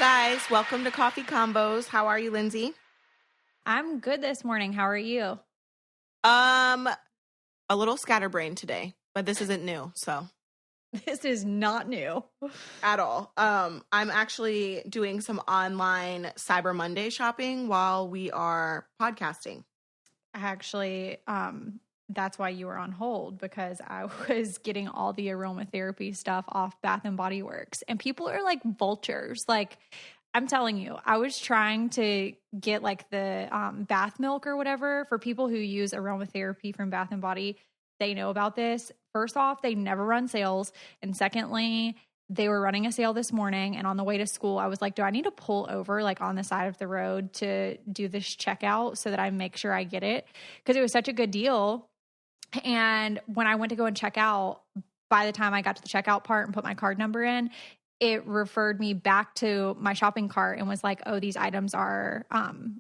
guys, welcome to Coffee Combos. How are you, Lindsie? I'm good this morning. How are you? A little scatterbrained today, but this isn't new, so. This is not new. At all. I'm actually doing some online Cyber Monday shopping while we are podcasting. Actually, that's why you were on hold, because I was getting all the aromatherapy stuff off Bath and Body Works, and people are like vultures. Like, I'm telling you, I was trying to get like the bath milk or whatever for people who use aromatherapy from Bath and Body. They know about this. First off, they never run sales. And secondly, they were running a sale this morning. And on the way to school, I was like, do I need to pull over like on the side of the road to do this checkout so that I make sure I get it? Because it was such a good deal. And when I went to go and check out, by the time I got to the checkout part and put my card number in, it referred me back to my shopping cart and was like, oh, these items are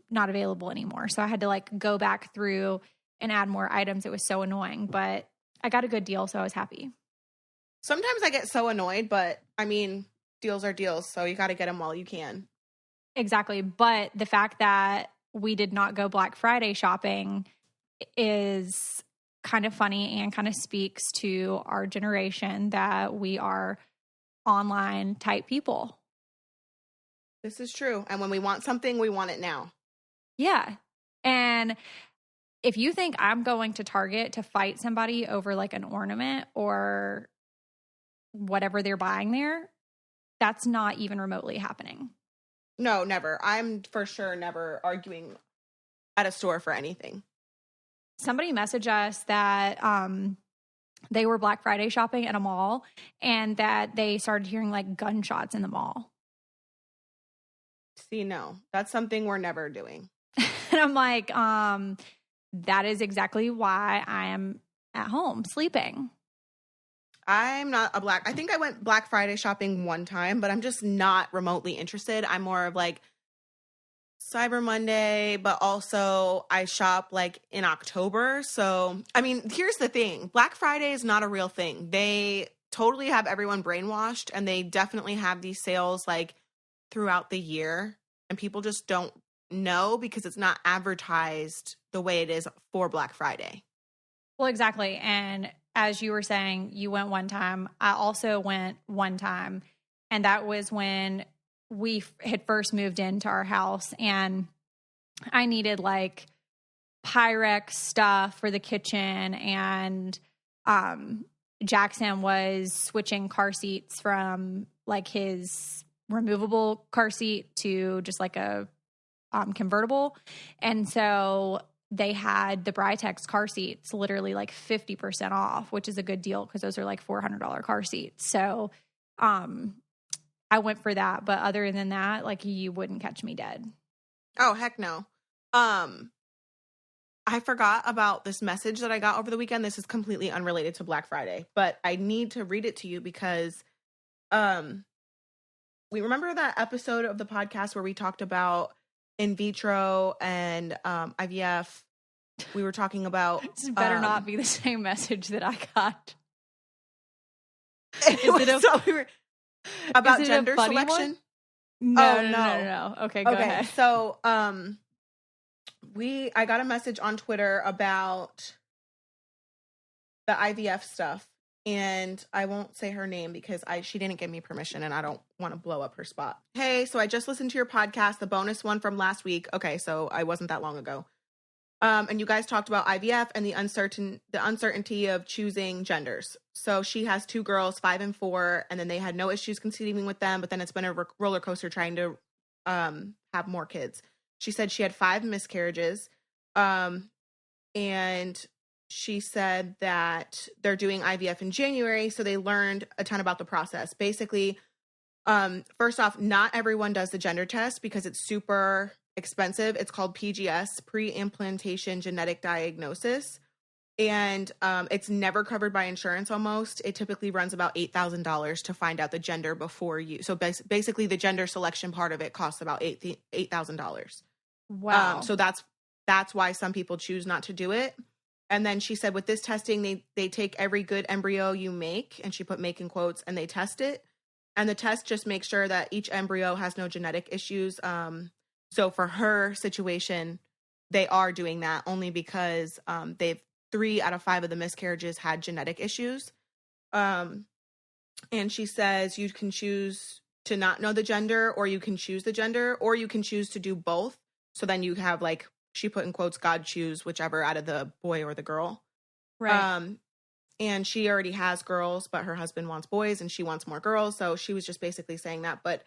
not available anymore. So I had to like go back through and add more items. It was so annoying, but I got a good deal, so I was happy. Sometimes I get so annoyed, but I mean, deals are deals, so you got to get them while you can. Exactly. But the fact that we did not go Black Friday shopping is kind of funny and kind of speaks to our generation that we are online type people. This is true. And when we want something, we want it now. Yeah. And if you think I'm going to Target to fight somebody over like an ornament or whatever they're buying there, that's not even remotely happening. No, never. I'm for sure never arguing at a store for anything. Somebody messaged us that they were Black Friday shopping at a mall and that they started hearing like gunshots in the mall. See, no, that's something we're never doing. And I'm like, that is exactly why I am at home sleeping. I'm not I think I went Black Friday shopping one time, but I'm just not remotely interested. I'm more of like Cyber Monday, but also I shop like in October. So, I mean, here's the thing. Black Friday is not a real thing. They totally have everyone brainwashed, and they definitely have these sales like throughout the year, and people just don't know because it's not advertised the way it is for Black Friday. Well, exactly. And as you were saying, you went one time. I also went one time. And that was when we had first moved into our house, and I needed like Pyrex stuff for the kitchen. And Jackson was switching car seats from like his removable car seat to just like a convertible. And so they had the Britex car seats literally like 50% off, which is a good deal because those are like $400 car seats. So I went for that. But other than that, like, you wouldn't catch me dead. Oh, heck no. I forgot about this message that I got over the weekend. This is completely unrelated to Black Friday, but I need to read it to you because we remember that episode of the podcast where we talked about in vitro and IVF. We were talking about this better not be the same message that I got. About gender selection. No. Okay, go ahead. So I got a message on Twitter about the IVF stuff, and I won't say her name because she didn't give me permission, and I don't want to blow up her spot. Hey, so I just listened to your podcast, the bonus one from last week. Okay, so I wasn't that long ago. And you guys talked about IVF and the uncertainty of choosing genders. So she has 2 girls, 5 and 4, and then they had no issues conceiving with them, but then it's been a roller coaster trying to have more kids. She said she had 5 miscarriages, and she said that they're doing IVF in January, so they learned a ton about the process. Basically, first off, not everyone does the gender test because it's super expensive. It's called PGS, pre-implantation genetic diagnosis. And it's never covered by insurance almost. It typically runs about $8,000 to find out the gender before you. So basically the gender selection part of it costs about $8,000. Wow. So that's why some people choose not to do it. And then she said with this testing, they take every good embryo you make, and she put make in quotes, and they test it. And the test just makes sure that each embryo has no genetic issues. So for her situation, they are doing that only because they've 3 out of 5 of the miscarriages had genetic issues. And she says you can choose to not know the gender, or you can choose the gender, or you can choose to do both. So then you have, like, she put in quotes, God choose whichever out of the boy or the girl. Right. And she already has girls, but her husband wants boys and she wants more girls. So she was just basically saying that. But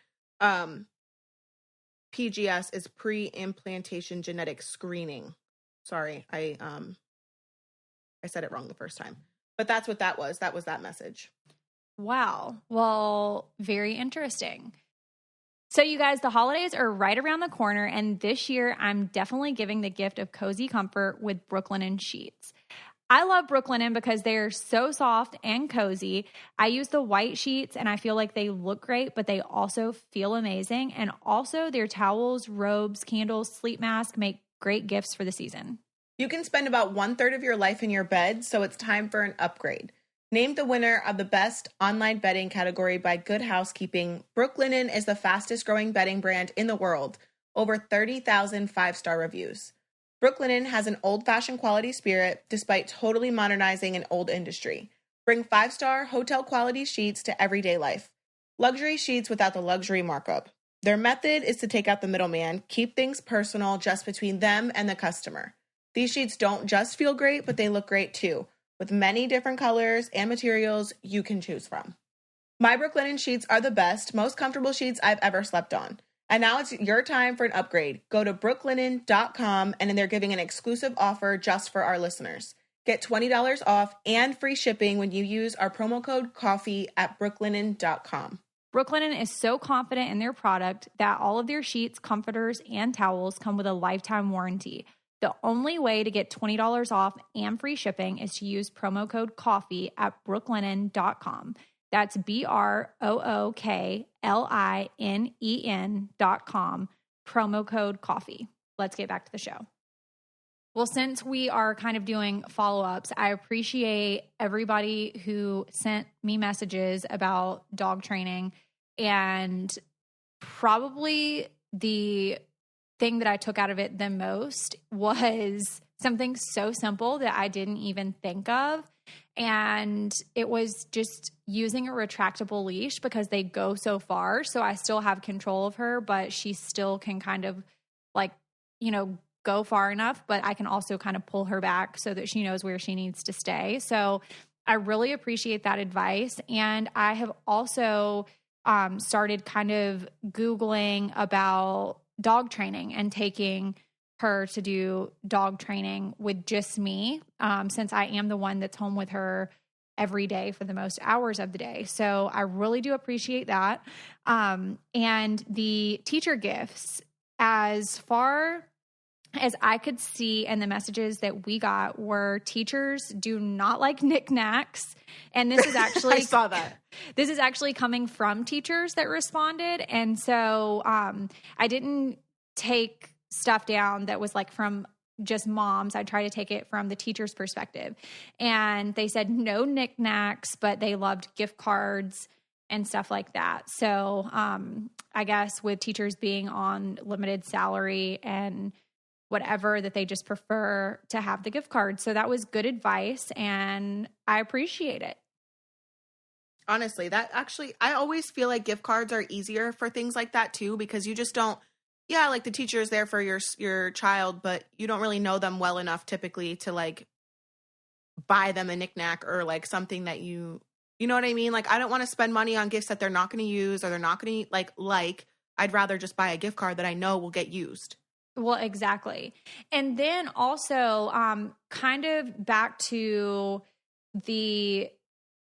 PGS is pre-implantation genetic screening. Sorry, I said it wrong the first time. But that's what that was. That was that message. Wow. Well, very interesting. So you guys, the holidays are right around the corner, and this year I'm definitely giving the gift of cozy comfort with Brooklinen sheets. I love Brooklinen because they're so soft and cozy. I use the white sheets and I feel like they look great, but they also feel amazing. And also their towels, robes, candles, sleep mask make great gifts for the season. You can spend about 1/3 of your life in your bed, so it's time for an upgrade. Named the winner of the best online bedding category by Good Housekeeping, Brooklinen is the fastest growing bedding brand in the world. Over 30,000 5-star reviews. Brooklinen has an old-fashioned quality spirit despite totally modernizing an old industry. Bring 5-star hotel quality sheets to everyday life. Luxury sheets without the luxury markup. Their method is to take out the middleman, keep things personal just between them and the customer. These sheets don't just feel great, but they look great too, with many different colors and materials you can choose from. My Brooklinen sheets are the best, most comfortable sheets I've ever slept on. And now it's your time for an upgrade. Go to brooklinen.com, and they're giving an exclusive offer just for our listeners. Get $20 off and free shipping when you use our promo code COFFEE at brooklinen.com. Brooklinen is so confident in their product that all of their sheets, comforters, and towels come with a lifetime warranty. The only way to get $20 off and free shipping is to use promo code COFFEE at brooklinen.com. That's BROOKLINEN.com, promo code COFFEE. Let's get back to the show. Well, since we are kind of doing follow-ups, I appreciate everybody who sent me messages about dog training. And probably the thing that I took out of it the most was something so simple that I didn't even think of. And it was just using a retractable leash because they go so far. So I still have control of her, but she still can kind of like, go far enough, but I can also kind of pull her back so that she knows where she needs to stay. So I really appreciate that advice. And I have also started kind of Googling about dog training and taking her to do dog training with just me, since I am the one that's home with her every day for the most hours of the day. So I really do appreciate that. And the teacher gifts, as far as I could see, and the messages that we got were teachers do not like knickknacks. And this is actually, I saw that. This is actually coming from teachers that responded. And so I didn't take stuff down that was like from just moms. I try to take it from the teacher's perspective. And they said no knickknacks, but they loved gift cards and stuff like that. So I guess with teachers being on limited salary and whatever, that they just prefer to have the gift card. So that was good advice, and I appreciate it. Honestly, that actually, I always feel like gift cards are easier for things like that too, because you just don't, like the teacher is there for your child, but you don't really know them well enough typically to like buy them a knickknack or like something that you know what I mean? Like, I don't want to spend money on gifts that they're not going to use or they're not going to like, I'd rather just buy a gift card that I know will get used. Well, exactly. And then also kind of back to the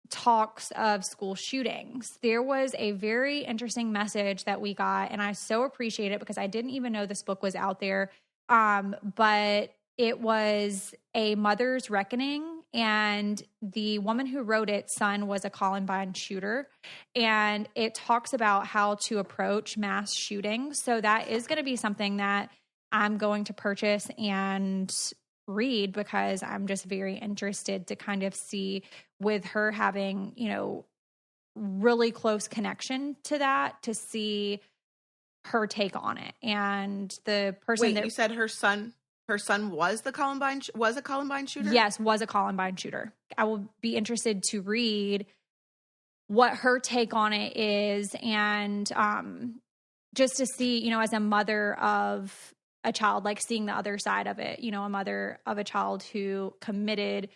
talks of school shootings. There was a very interesting message that we got, and I so appreciate it because I didn't even know this book was out there. But it was A Mother's Reckoning, and the woman who wrote it, son was a Columbine shooter, and it talks about how to approach mass shootings. So that is going to be something that I'm going to purchase and read because I'm just very interested to kind of see, with her having, really close connection to that to see her take on it. And the person you said her son was a Columbine shooter? Yes, was a Columbine shooter. I will be interested to read what her take on it is, and just to see, you know, as a mother of a child, like seeing the other side of it, you know, a mother of a child who committed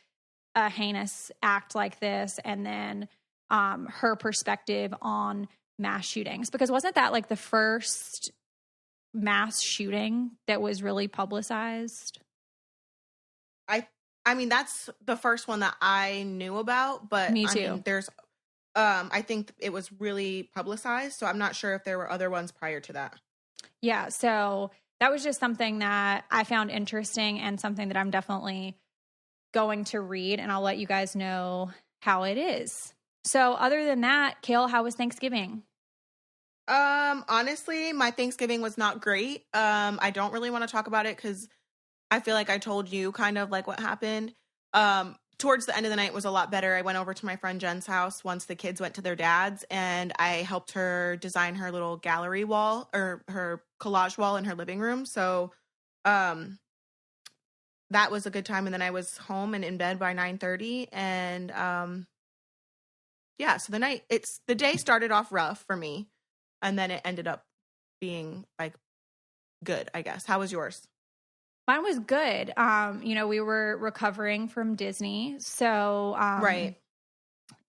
a heinous act like this, and then her perspective on mass shootings. Because wasn't that like the first mass shooting that was really publicized? I mean, that's the first one that I knew about, but Me too. I mean, there's I think it was really publicized, so I'm not sure if there were other ones prior to that. Yeah, so that was just something that I found interesting and something that I'm definitely going to read, and I'll let you guys know how it is. So other than that, Kail, how was Thanksgiving? Honestly, my Thanksgiving was not great. I don't really want to talk about it because I feel like I told you kind of like what happened. Towards the end of the night was a lot better. I went over to my friend Jen's house once the kids went to their dad's, and I helped her design her little gallery wall or her collage wall in her living room. So, that was a good time. And then I was home and in bed by 9:30. And, yeah, so the day started off rough for me, and then it ended up being like good, I guess. How was yours? Mine was good. You know, we were recovering from Disney. So, Right.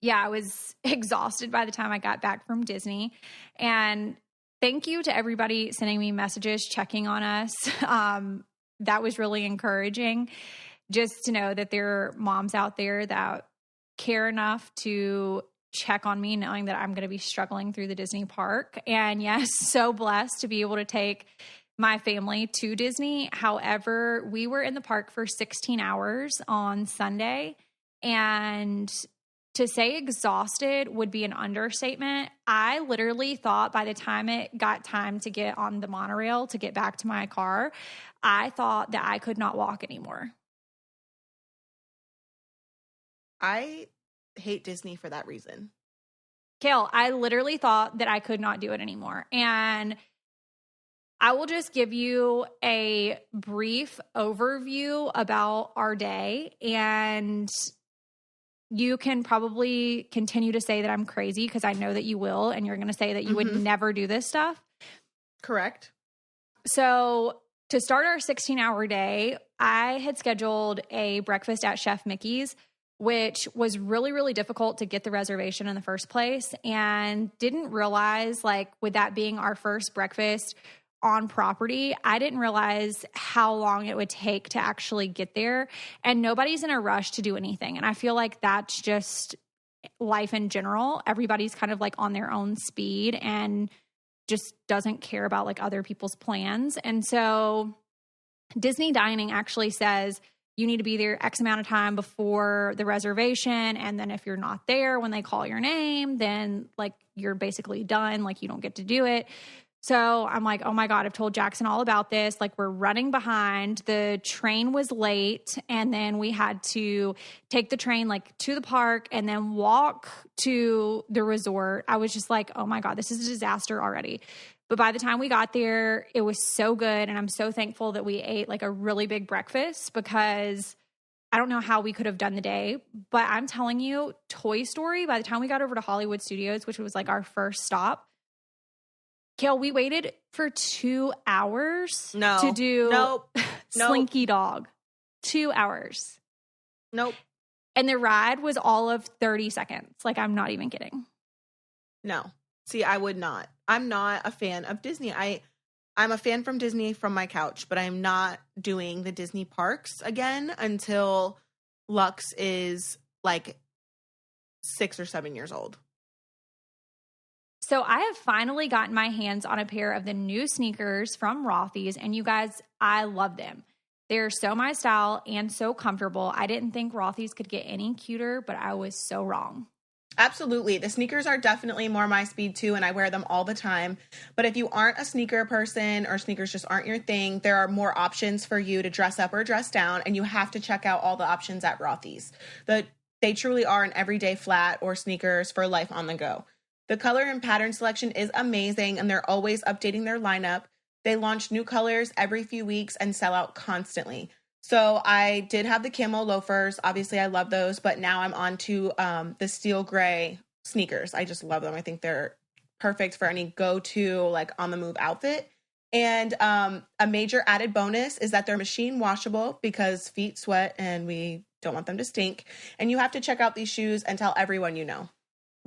Yeah, I was exhausted by the time I got back from Disney. And thank you to everybody sending me messages, checking on us. That was really encouraging, just to know that there are moms out there that care enough to check on me, knowing that I'm going to be struggling through the Disney park. And yes, so blessed to be able to take my family to Disney. However, we were in the park for 16 hours on Sunday, and to say exhausted would be an understatement. I literally thought by the time it got time to get on the monorail to get back to my car, I thought that I could not walk anymore. I hate Disney for that reason. Kail, I literally thought that I could not do it anymore. And I will just give you a brief overview about our day, and you can probably continue to say that I'm crazy because I know that you will, and you're going to say that you would never do this stuff. Correct. So to start our 16-hour day, I had scheduled a breakfast at Chef Mickey's, which was really, really difficult to get the reservation in the first place, and didn't realize, like, with that being our first breakfast on property, I didn't realize how long it would take to actually get there. And nobody's in a rush to do anything. And I feel like that's just life in general. Everybody's kind of like on their own speed and just doesn't care about like other people's plans. And so Disney Dining actually says you need to be there X amount of time before the reservation. And then if you're not there when they call your name, then like you're basically done. Like you don't get to do it. So I'm like, oh my God, I've told Jackson all about this. Like we're running behind. The train was late, and then we had to take the train like to the park and then walk to the resort. I was just like, oh my God, this is a disaster already. But by the time we got there, it was so good. And I'm so thankful that we ate like a really big breakfast, because I don't know how we could have done the day. But I'm telling you, Toy Story, by the time we got over to Hollywood Studios, which was like our first stop, Kail, we waited for 2 hours to do Slinky Dog. 2 hours. Nope. And the ride was all of 30 seconds. Like, I'm not even kidding. No. See, I would not. I'm not a fan of Disney. I'm a fan from Disney from my couch, but I'm not doing the Disney parks again until Lux is like 6 or 7 years old. So I have finally gotten my hands on a pair of the new sneakers from Rothy's, and you guys, I love them. They're so my style and so comfortable. I didn't think Rothy's could get any cuter, but I was so wrong. Absolutely. The sneakers are definitely more my speed too, and I wear them all the time. But if you aren't a sneaker person or sneakers just aren't your thing, there are more options for you to dress up or dress down, and you have to check out all the options at Rothy's. The They truly are an everyday flat or sneakers for life on the go. The color and pattern selection is amazing, and they're always updating their lineup. They launch new colors every few weeks and sell out constantly. So I did have the camo loafers. Obviously, I love those, but now I'm on to the steel gray sneakers. I just love them. I think they're perfect for any go-to, like, on-the-move outfit. And a major added bonus is that they're machine washable because feet sweat and we don't want them to stink. And you have to check out these shoes and tell everyone you know.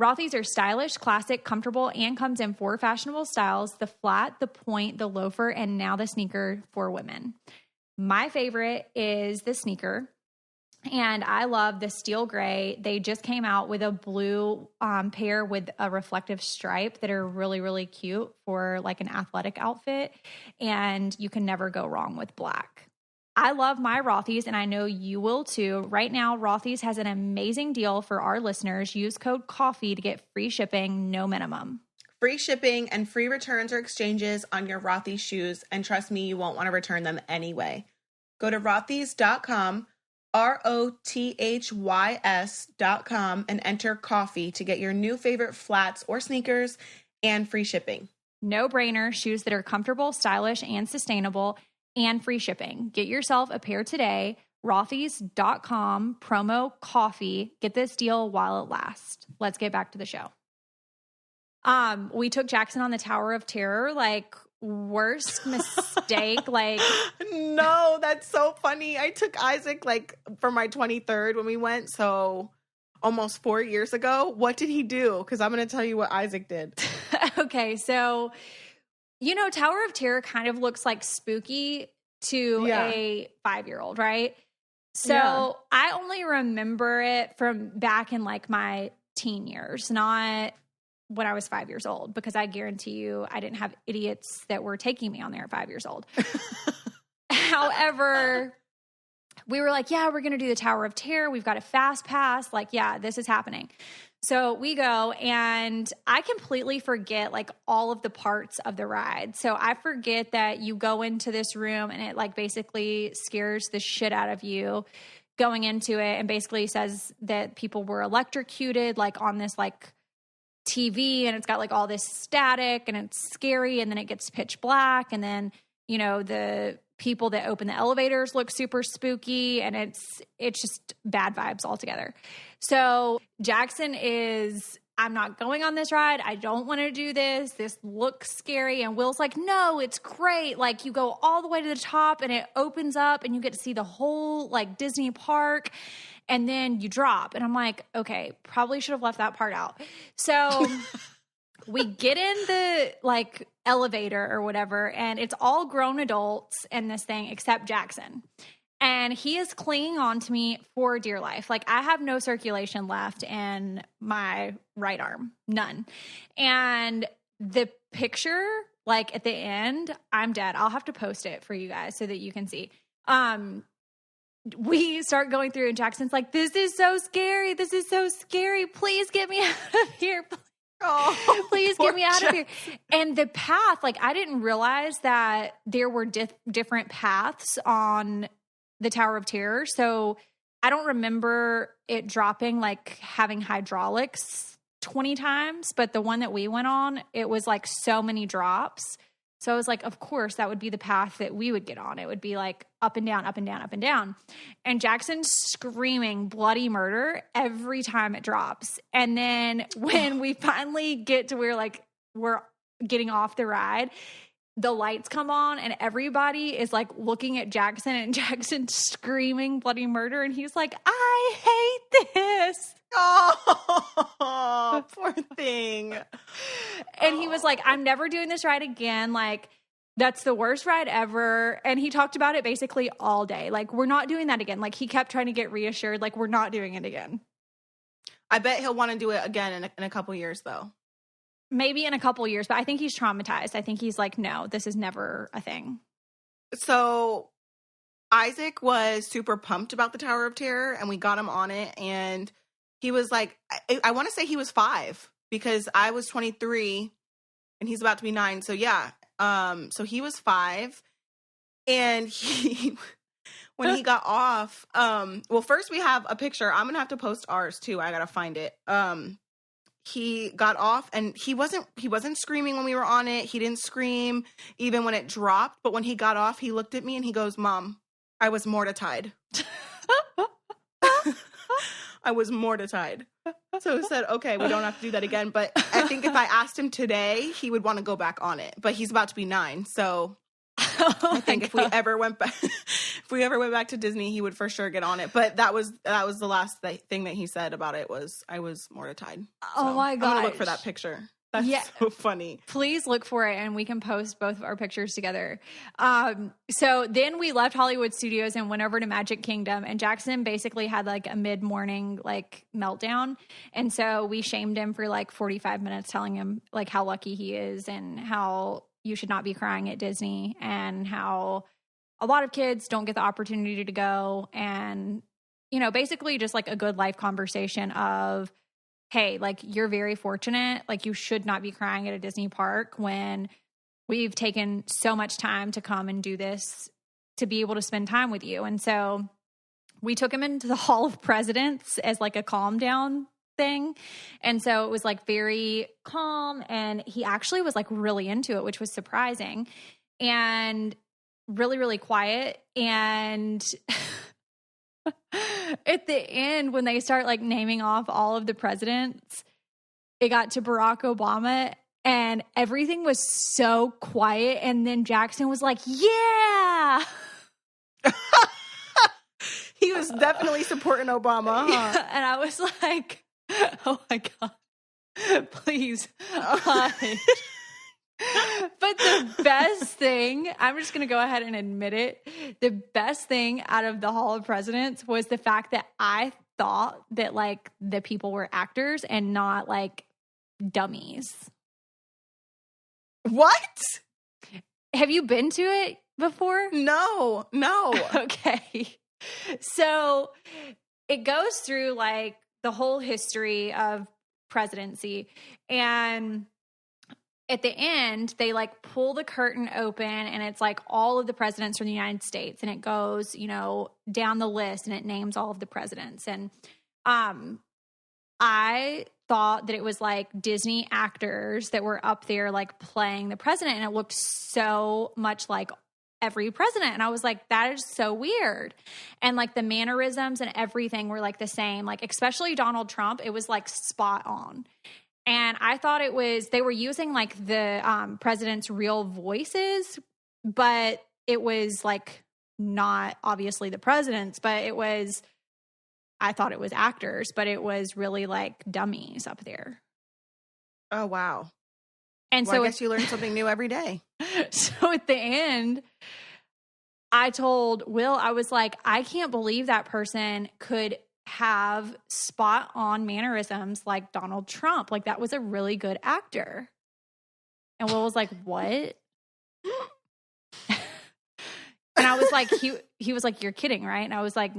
Rothy's are stylish, classic, comfortable, and comes in 4 fashionable styles: the flat, the point, the loafer, and now the sneaker for women. My favorite is the sneaker, and I love the steel gray. They just came out with a blue pair with a reflective stripe that are really, really cute for like an athletic outfit, and you can never go wrong with black. I love my Rothy's, and I know you will too. Right now, Rothy's has an amazing deal for our listeners. Use code COFFEE to get free shipping, no minimum. Free shipping and free returns or exchanges on your Rothy's shoes, and trust me, you won't want to return them anyway. Go to rothys.com, ROTHYS.com, and enter COFFEE to get your new favorite flats or sneakers and free shipping. No brainer, shoes that are comfortable, stylish, and sustainable, and free shipping. Get yourself a pair today. Rothys.com, promo COFFEE. Get this deal while it lasts. Let's get back to the show. We took Jackson on the Tower of Terror, like, worst mistake. Like, no, that's so funny. I took Isaac like for my 23rd when we went, so almost 4 years ago. What did he do? Because I'm going to tell you what Isaac did. Okay, so you know, Tower of Terror kind of looks like spooky to a 5-year-old, right? So I only remember it from back in like my teen years, not when I was 5 years old, because I guarantee you I didn't have idiots that were taking me on there at 5 years old. However, we were like, yeah, we're going to do the Tower of Terror. We've got a fast pass. Like, yeah, this is happening. So we go, and I completely forget like all of the parts of the ride. So I forget that you go into this room and it like basically scares the shit out of you going into it, and basically says that people were electrocuted like on this like TV, and it's got like all this static and it's scary, and then it gets pitch black, and then, you know, the people that open the elevators look super spooky, and it's just bad vibes altogether. So Jackson is, I'm not going on this ride. I don't want to do this. This looks scary. And Will's like, no, it's great. Like, you go all the way to the top and it opens up and you get to see the whole like Disney park, and then you drop. And I'm like, okay, probably should have left that part out. So we get in the like elevator or whatever, and it's all grown adults in this thing except Jackson. And he is clinging on to me for dear life. Like, I have no circulation left in my right arm, none. And the picture, like at the end, I'm dead. I'll have to post it for you guys so that you can see. We start going through, and Jackson's like, this is so scary. This is so scary. Please get me out of here. Oh, please get me out of here. And the path, like, I didn't realize that there were different paths on the Tower of Terror. So I don't remember it dropping, like having hydraulics 20 times, but the one that we went on, it was like so many drops. So I was like, of course, that would be the path that we would get on. It would be like up and down, up and down, up and down. And Jackson's screaming bloody murder every time it drops. And then when we finally get to where like we're getting off the ride, the lights come on and everybody is like looking at Jackson, and Jackson's screaming bloody murder. And he's like, I hate this. Oh, poor thing. And he was like, I'm never doing this ride again. Like, that's the worst ride ever. And he talked about it basically all day. Like, we're not doing that again. Like, he kept trying to get reassured. Like, we're not doing it again. I bet he'll want to do it again in a couple years, though. Maybe in a couple years, but I think he's traumatized. I think he's like, no, this is never a thing. So Isaac was super pumped about the Tower of Terror, and we got him on it, and he was like, I want to say he was 5 because I was 23 and he's about to be 9. So yeah. So he was 5, and when he got off, well, first we have a picture. I'm gonna have to post ours too. I gotta find it. He got off and he wasn't screaming when we were on it. He didn't scream even when it dropped. But when he got off, he looked at me and he goes, "Mom, I was mortified." I was mortified. So he said, okay, we don't have to do that again. But I think if I asked him today, he would want to go back on it. But he's about to be 9. So I think if we ever went back to Disney, he would for sure get on it. But that was the last thing that he said about it was I was mortified. So oh my gosh. I'm gonna look for that picture. That's so funny. Please look for it and we can post both of our pictures together. So then we left Hollywood Studios and went over to Magic Kingdom, and Jackson basically had like a mid-morning like meltdown. And so we shamed him for like 45 minutes, telling him like how lucky he is and how you should not be crying at Disney and how a lot of kids don't get the opportunity to go. And, you know, basically just like a good life conversation of, hey, like, you're very fortunate. Like, you should not be crying at a Disney park when we've taken so much time to come and do this to be able to spend time with you. And so we took him into the Hall of Presidents as like a calm down thing. And so it was like very calm. And he actually was like really into it, which was surprising and really, really quiet. And at the end, when they start like naming off all of the presidents, it got to Barack Obama and everything was so quiet. And then Jackson was like, yeah. He was definitely supporting Obama. Huh? Yeah, and I was like, oh my God, please. Hush. But the best thing, I'm just going to go ahead and admit it. The best thing out of the Hall of Presidents was the fact that I thought that like the people were actors and not like dummies. What? Have you been to it before? No. Okay. So it goes through like the whole history of presidency, and at the end, they like pull the curtain open and it's like all of the presidents from the United States, and it goes, you know, down the list and it names all of the presidents. And I thought that it was like Disney actors that were up there like playing the president, and it looked so much like every president. And I was like, that is so weird. And like the mannerisms and everything were like the same, like especially Donald Trump, it was like spot on. And I thought it was, they were using like the president's real voices, but it was like not obviously the president's, but it was, I thought it was actors, but it was really like dummies up there. Oh, wow. And well, so I guess you learn something new every day. So at the end, I told Will, I was like, I can't believe that person could have spot on mannerisms like Donald Trump. Like, that was a really good actor. And Will was like, what? And I was like, he was like, you're kidding, right? And I was like,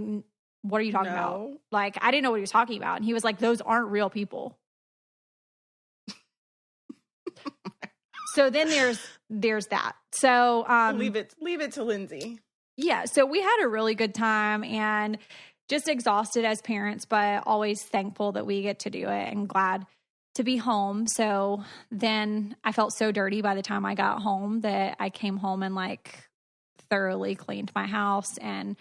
what are you talking about? Like, I didn't know what he was talking about. And he was like, those aren't real people. So then there's that. So leave it to Lindsie. Yeah. So we had a really good time and just exhausted as parents, but always thankful that we get to do it and glad to be home. So then I felt so dirty by the time I got home that I came home and like thoroughly cleaned my house and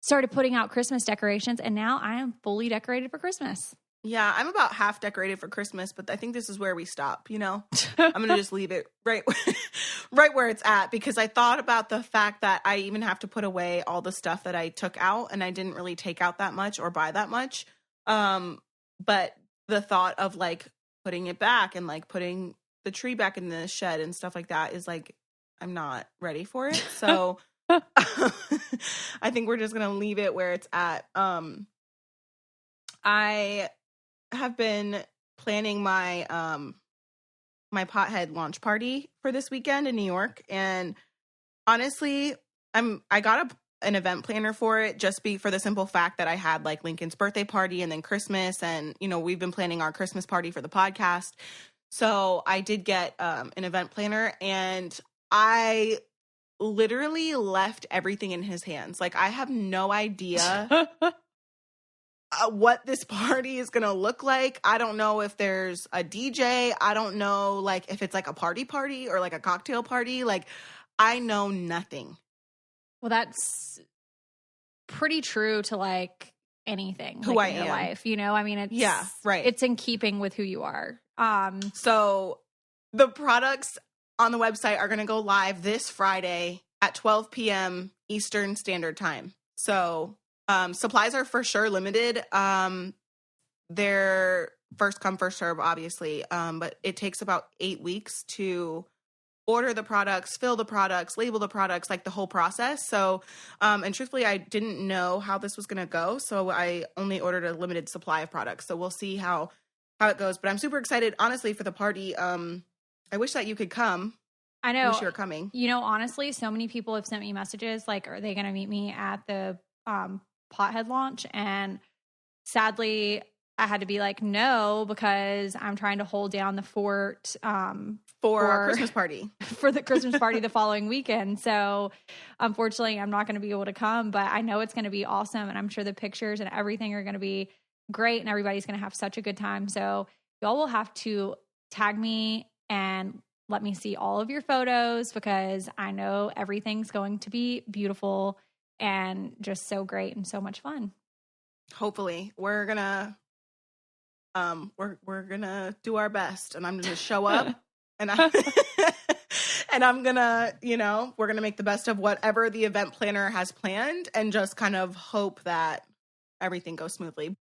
started putting out Christmas decorations. And now I am fully decorated for Christmas. Yeah, I'm about half decorated for Christmas, but I think this is where we stop, you know? I'm going to just leave it right where it's at, because I thought about the fact that I even have to put away all the stuff that I took out, and I didn't really take out that much or buy that much. But the thought of like putting it back and like putting the tree back in the shed and stuff like that is like, I'm not ready for it. So I think we're just going to leave it where it's at. I have been planning my my PodHead launch party for this weekend in New York, and honestly, I got an event planner for it just for the simple fact that I had like Lincoln's birthday party and then Christmas, and you know, we've been planning our Christmas party for the podcast, so I did get an event planner, and I literally left everything in his hands. Like, I have no idea what this party is going to look like. I don't know if there's a DJ. I don't know, like, if it's like a party or like a cocktail party. Like, I know nothing. Well, that's pretty true to like anything who like, I in your am. life, you know? I mean, it's Yeah, right. It's in keeping with who you are. So the products on the website are going to go live this Friday at 12 p.m. Eastern Standard Time. So supplies are for sure limited. They're first come, first serve, obviously. But it takes about 8 weeks to order the products, fill the products, label the products, like the whole process. So, and truthfully, I didn't know how this was going to go. So I only ordered a limited supply of products. So we'll see how it goes. But I'm super excited, honestly, for the party. I wish that you could come. I know. I wish you were coming. You know, honestly, so many people have sent me messages like, are they going to meet me at the PodHead launch? And sadly, I had to be like, no, because I'm trying to hold down the fort for our Christmas party. For the Christmas party the following weekend. So unfortunately, I'm not going to be able to come, but I know it's going to be awesome. And I'm sure the pictures and everything are going to be great and everybody's going to have such a good time. So y'all will have to tag me and let me see all of your photos because I know everything's going to be beautiful and just so great and so much fun. Hopefully we're gonna do our best, and I'm gonna show up and I'm gonna, we're gonna make the best of whatever the event planner has planned and just kind of hope that everything goes smoothly.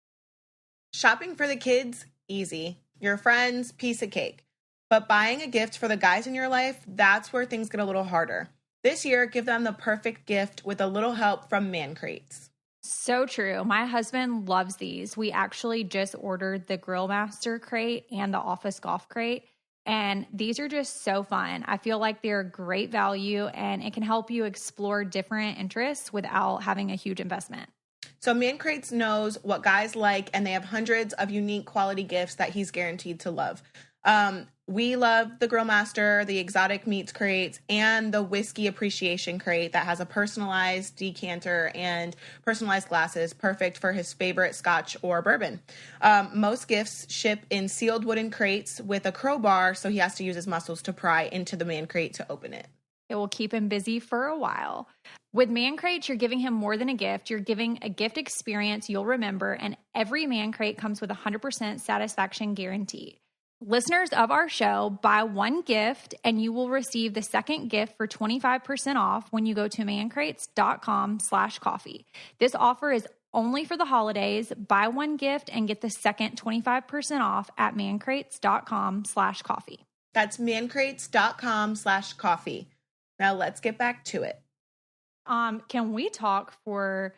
Shopping for the kids, easy. Your friends, piece of cake. But buying a gift for the guys in your life, that's where things get a little harder. This year, give them the perfect gift with a little help from Man Crates. So true. My husband loves these. We actually just ordered the Grill Master crate and the Office Golf crate. And these are just so fun. I feel like they're great value and it can help you explore different interests without having a huge investment. So Man Crates knows what guys like, and they have hundreds of unique quality gifts that he's guaranteed to love. We love the Grill Master, the exotic meats crates, and the whiskey appreciation crate that has a personalized decanter and personalized glasses, perfect for his favorite scotch or bourbon. Most gifts ship in sealed wooden crates with a crowbar, so he has to use his muscles to pry into the Man Crate to open it. It will keep him busy for a while. With Man Crates, you're giving him more than a gift. You're giving a gift experience you'll remember, and every Man Crate comes with 100% satisfaction guarantee. Listeners of our show, buy one gift and you will receive the second gift for 25% off when you go to mancrates.com/coffee. This offer is only for the holidays. Buy one gift and get the second 25% off at mancrates.com/coffee. That's mancrates.com/coffee. Now let's get back to it. Can we talk for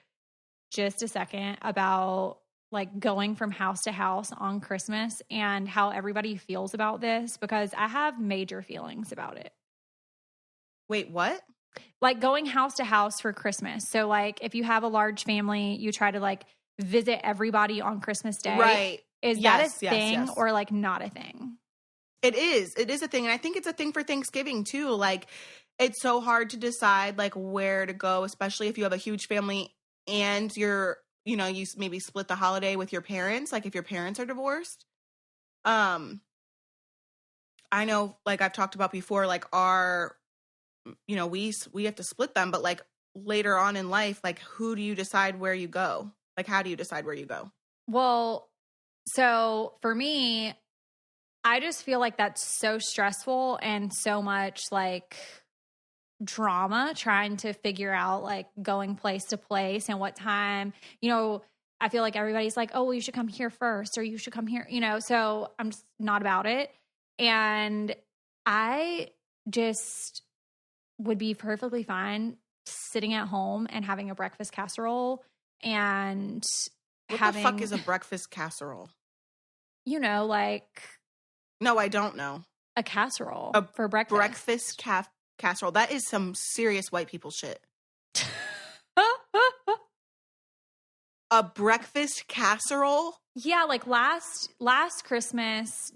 just a second about like going from house to house on Christmas and how everybody feels about this? Because I have major feelings about it. Wait, what? Like going house to house for Christmas. So like if you have a large family, you try to like visit everybody on Christmas Day. Right. Is that a thing or like not a thing? It is. It is a thing. And I think it's a thing for Thanksgiving too. Like it's so hard to decide like where to go, especially if you have a huge family and you maybe split the holiday with your parents, like if your parents are divorced. I know, like I've talked about before, like we have to split them, but like later on in life, like who do you decide where you go? Like, how do you decide where you go? Well, so for me, I just feel like that's so stressful and so much like drama trying to figure out like going place to place and what time, I feel like everybody's like, oh, well, you should come here first or you should come here, so I'm just not about it. And I just would be perfectly fine sitting at home and having a breakfast casserole and what the fuck is a breakfast casserole? Like. No, I don't know. A casserole for breakfast. Breakfast casserole. That is some serious white people shit. A breakfast casserole? Yeah, like last Christmas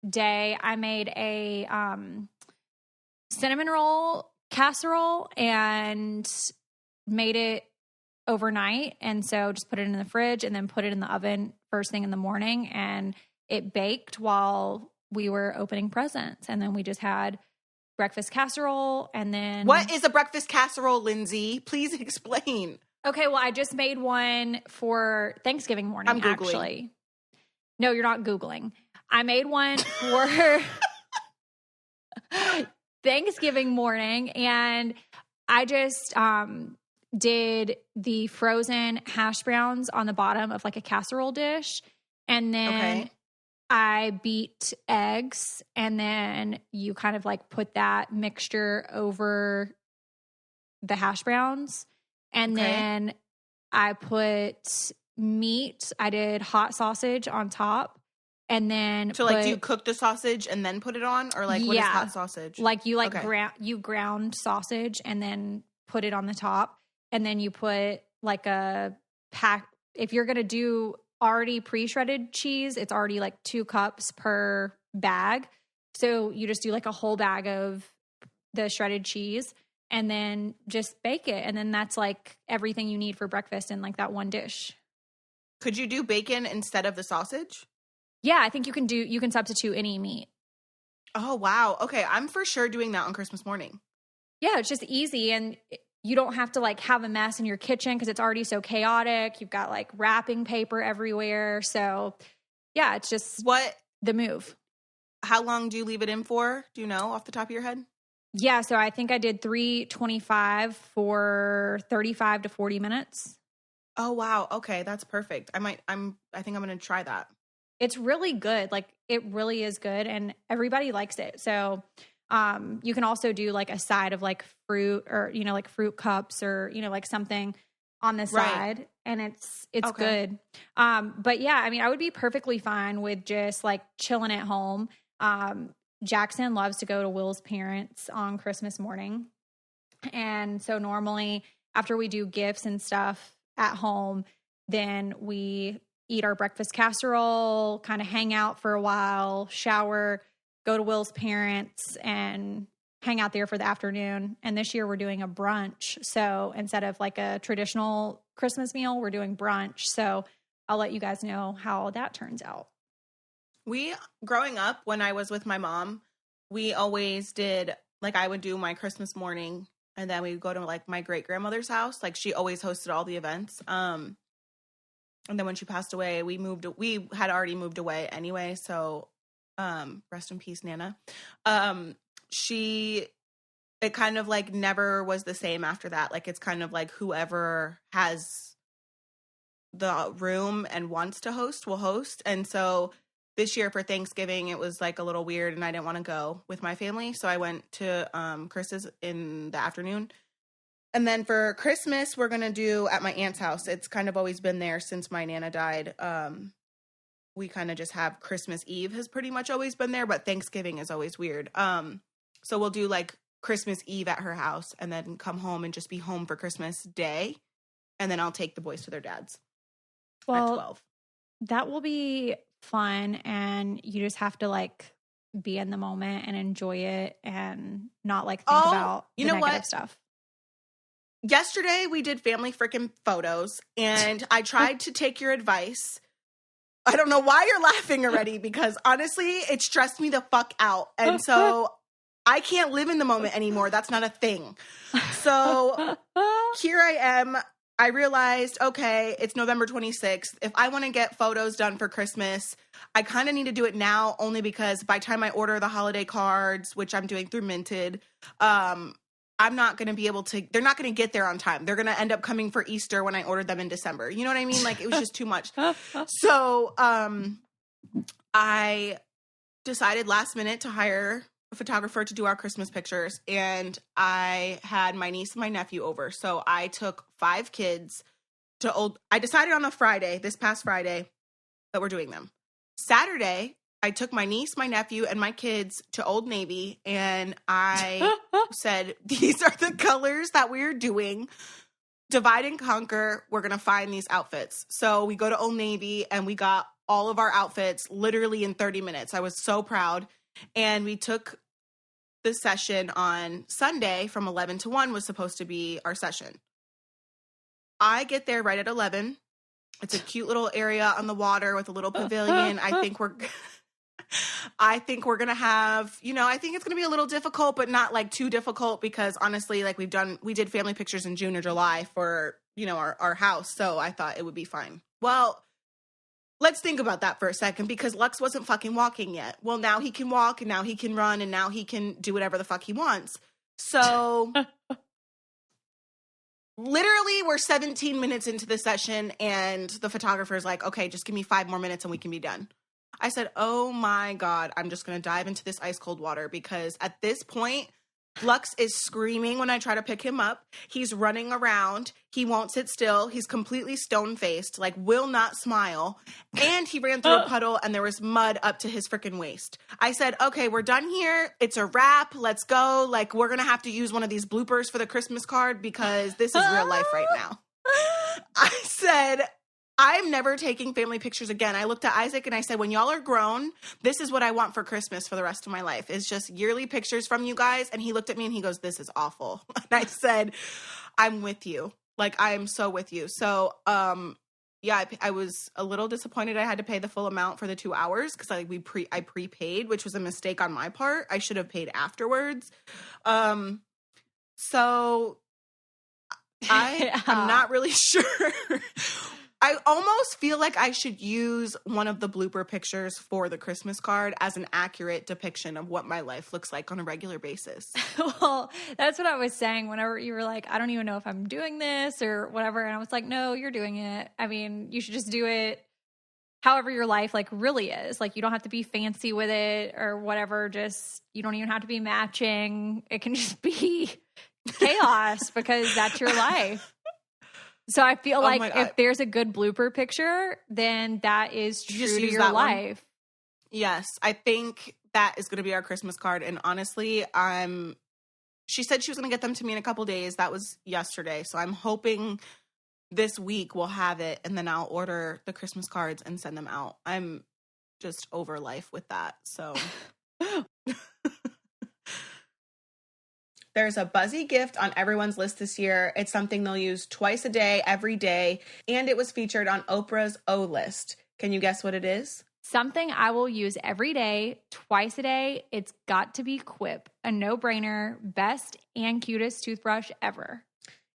Day, I made a cinnamon roll casserole and made it overnight. And so just put it in the fridge and then put it in the oven first thing in the morning. And it baked while we were opening presents. And then we just had breakfast casserole. And then what is a breakfast casserole, Lindsie? Please explain. Okay, well, I just made one for Thanksgiving morning, I'm Googling. Actually. No, you're not Googling. I made one for Thanksgiving morning, and I just did the frozen hash browns on the bottom of like a casserole dish, and then I beat eggs, and then you kind of like put that mixture over the hash browns. And then I put meat. I did hot sausage on top. And then so like do you cook the sausage and then put it on? Or like what is hot sausage? Like you ground sausage and then put it on the top. And then you put like a pack. If you're going to do already pre-shredded cheese, it's already like 2 cups per bag. So you just do like a whole bag of the shredded cheese. And then just bake it. And then that's like everything you need for breakfast in like that one dish. Could you do bacon instead of the sausage? Yeah, I think you can substitute any meat. Oh, wow. Okay, I'm for sure doing that on Christmas morning. Yeah, it's just easy. And you don't have to like have a mess in your kitchen because it's already so chaotic. You've got like wrapping paper everywhere. So yeah, it's just the move. How long do you leave it in for? Do you know off the top of your head? Yeah, so I think I did 325 for 35 to 40 minutes. Oh wow, okay, that's perfect. I think I'm going to try that. It's really good. Like it really is good and everybody likes it. So, you can also do like a side of like fruit or like fruit cups or like something on the side and it's good. But yeah, I mean, I would be perfectly fine with just like chilling at home. Jackson loves to go to Will's parents on Christmas morning. And so normally after we do gifts and stuff at home, then we eat our breakfast casserole, kind of hang out for a while, shower, go to Will's parents and hang out there for the afternoon. And this year we're doing a brunch. So instead of like a traditional Christmas meal, we're doing brunch. So I'll let you guys know how that turns out. Growing up, when I was with my mom, we always did, like, I would do my Christmas morning, and then we would go to, like, my great-grandmother's house. Like, she always hosted all the events. And then when she passed away, we had already moved away anyway, so rest in peace, Nana. It kind of, like, never was the same after that. Like, it's kind of like whoever has the room and wants to host will host. And so this year for Thanksgiving, it was like a little weird and I didn't want to go with my family. So I went to Chris's in the afternoon. And then for Christmas, we're going to do at my aunt's house. It's kind of always been there since my Nana died. We kind of just have Christmas Eve has pretty much always been there, but Thanksgiving is always weird. So we'll do like Christmas Eve at her house and then come home and just be home for Christmas Day. And then I'll take the boys to their dad's at 12. That will be fun, and you just have to like be in the moment and enjoy it and not like think about the negative stuff. Yesterday we did family freaking photos and I tried to take your advice. I don't know why you're laughing already because honestly it stressed me the fuck out. And so I can't live in the moment anymore. That's not a thing. So here I am. I realized, okay, it's November 26th. If I want to get photos done for Christmas, I kind of need to do it now only because by the time I order the holiday cards, which I'm doing through Minted, I'm not going to be able to, they're not going to get there on time. They're going to end up coming for Easter when I ordered them in December. You know what I mean? Like it was just too much. So I decided last minute to hire a photographer to do our Christmas pictures, and I had my niece and my nephew over. So I took 5 kids I decided on a Friday, this past Friday, that we're doing them. Saturday, I took my niece, my nephew, and my kids to Old Navy, and I said, these are the colors that we're doing. Divide and conquer. We're going to find these outfits. So we go to Old Navy, and we got all of our outfits literally in 30 minutes. I was so proud. And we took the session on Sunday from 11 to 1 was supposed to be our session. I get there right at 11. It's a cute little area on the water with a little pavilion. I think we're going to have, I think it's going to be a little difficult, but not like too difficult because honestly, like we did family pictures in June or July for, our house. So I thought it would be fine. Well, let's think about that for a second because Lux wasn't fucking walking yet. Well, now he can walk and now he can run and now he can do whatever the fuck he wants. So literally we're 17 minutes into the session and the photographer's like, okay, just give me 5 more minutes and we can be done. I said, oh my God, I'm just going to dive into this ice cold water because at this point, Lux is screaming when I try to pick him up. He's running around. He won't sit still. He's completely stone-faced, like will not smile. And he ran through a puddle and there was mud up to his freaking waist. I said, okay, we're done here. It's a wrap. Let's go. Like we're going to have to use one of these bloopers for the Christmas card because this is real life right now. I said, I'm never taking family pictures again. I looked at Isaac and I said, when y'all are grown, this is what I want for Christmas for the rest of my life. It's just yearly pictures from you guys. And he looked at me and he goes, this is awful. And I said, I'm with you. Like, I am so with you. So, yeah, I was a little disappointed I had to pay the full amount for the 2 hours because I prepaid, which was a mistake on my part. I should have paid afterwards. So I'm not really sure. I almost feel like I should use one of the blooper pictures for the Christmas card as an accurate depiction of what my life looks like on a regular basis. Well, that's what I was saying whenever you were like, I don't even know if I'm doing this or whatever. And I was like, no, you're doing it. I mean, you should just do it however your life like really is. Like you don't have to be fancy with it or whatever. Just, you don't even have to be matching. It can just be chaos because that's your life. So I feel like if there's a good blooper picture, then that is true to your life. Yes, I think that is going to be our Christmas card. And honestly, she said she was going to get them to me in a couple days. That was yesterday. So I'm hoping this week we'll have it and then I'll order the Christmas cards and send them out. I'm just over life with that. So there's a buzzy gift on everyone's list this year. It's something they'll use twice a day, every day, and it was featured on Oprah's O List. Can you guess what it is? Something I will use every day, twice a day. It's got to be Quip, a no-brainer, best and cutest toothbrush ever.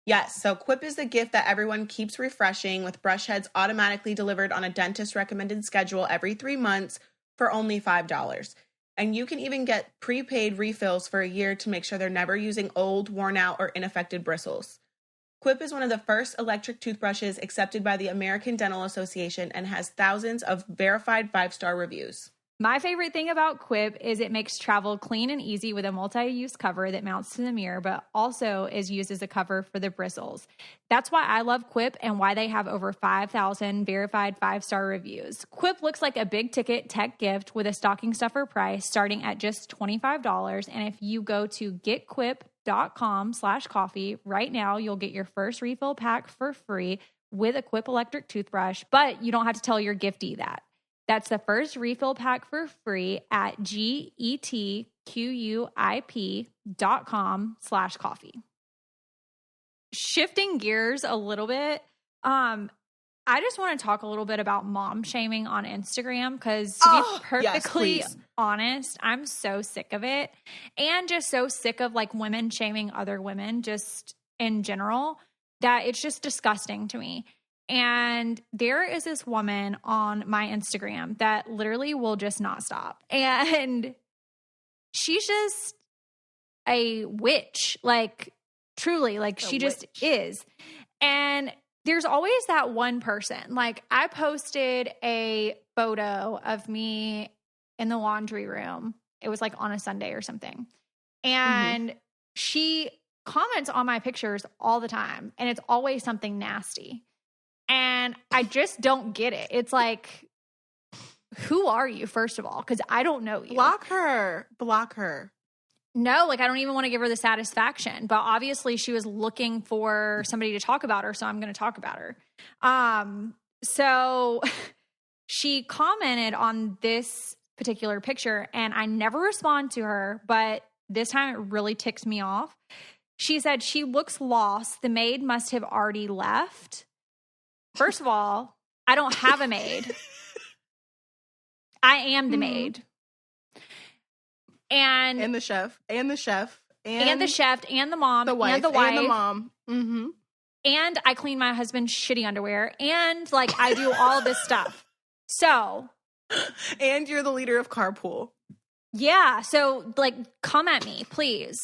Yes, so Quip is the gift that everyone keeps refreshing with brush heads automatically delivered on a dentist-recommended schedule every 3 months for only $5. And you can even get prepaid refills for a year to make sure they're never using old, worn out, or ineffective bristles. Quip is one of the first electric toothbrushes accepted by the American Dental Association and has thousands of verified 5-star reviews. My favorite thing about Quip is it makes travel clean and easy with a multi-use cover that mounts to the mirror, but also is used as a cover for the bristles. That's why I love Quip and why they have over 5,000 verified 5-star reviews. Quip looks like a big-ticket tech gift with a stocking stuffer price starting at just $25. And if you go to getquip.com/coffee right now, you'll get your first refill pack for free with a Quip electric toothbrush, but you don't have to tell your giftee that. That's the first refill pack for free at getquip.com/coffee. Shifting gears a little bit, I just want to talk a little bit about mom shaming on Instagram because to be perfectly honest, I'm so sick of it and just so sick of like women shaming other women just in general that it's just disgusting to me. And there is this woman on my Instagram that literally will just not stop. And she's just a witch, like truly, like she just is. And there's always that one person. Like I posted a photo of me in the laundry room. It was like on a Sunday or something. And she comments on my pictures all the time. And it's always something nasty. And I just don't get it. It's like, who are you, first of all? Because I don't know you. Block her. Block her. No, like I don't even want to give her the satisfaction. But obviously she was looking for somebody to talk about her, so I'm going to talk about her. So she commented on this particular picture, and I never respond to her, but this time it really ticks me off. She said she looks lost. The maid must have already left. First of all, I don't have a maid. I am the maid. And the chef. And the chef. And the chef. And the mom. The wife. And the wife. And the mom. Mm-hmm. And I clean my husband's shitty underwear. And, like, I do all this stuff. So. And you're the leader of Carpool. Yeah. So, like, come at me, please.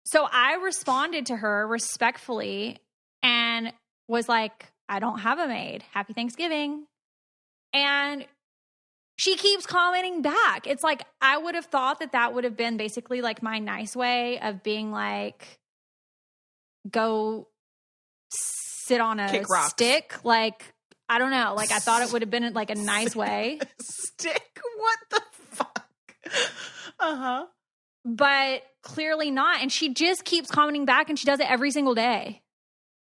So I responded to her respectfully and was like, I don't have a maid. Happy Thanksgiving. And she keeps commenting back. It's like, I would have thought that would have been basically like my nice way of being like, go sit on a stick. Like, I don't know. Like, I thought it would have been like a nice way. Stick? What the fuck? Uh-huh. But clearly not. And she just keeps commenting back, and she does it every single day.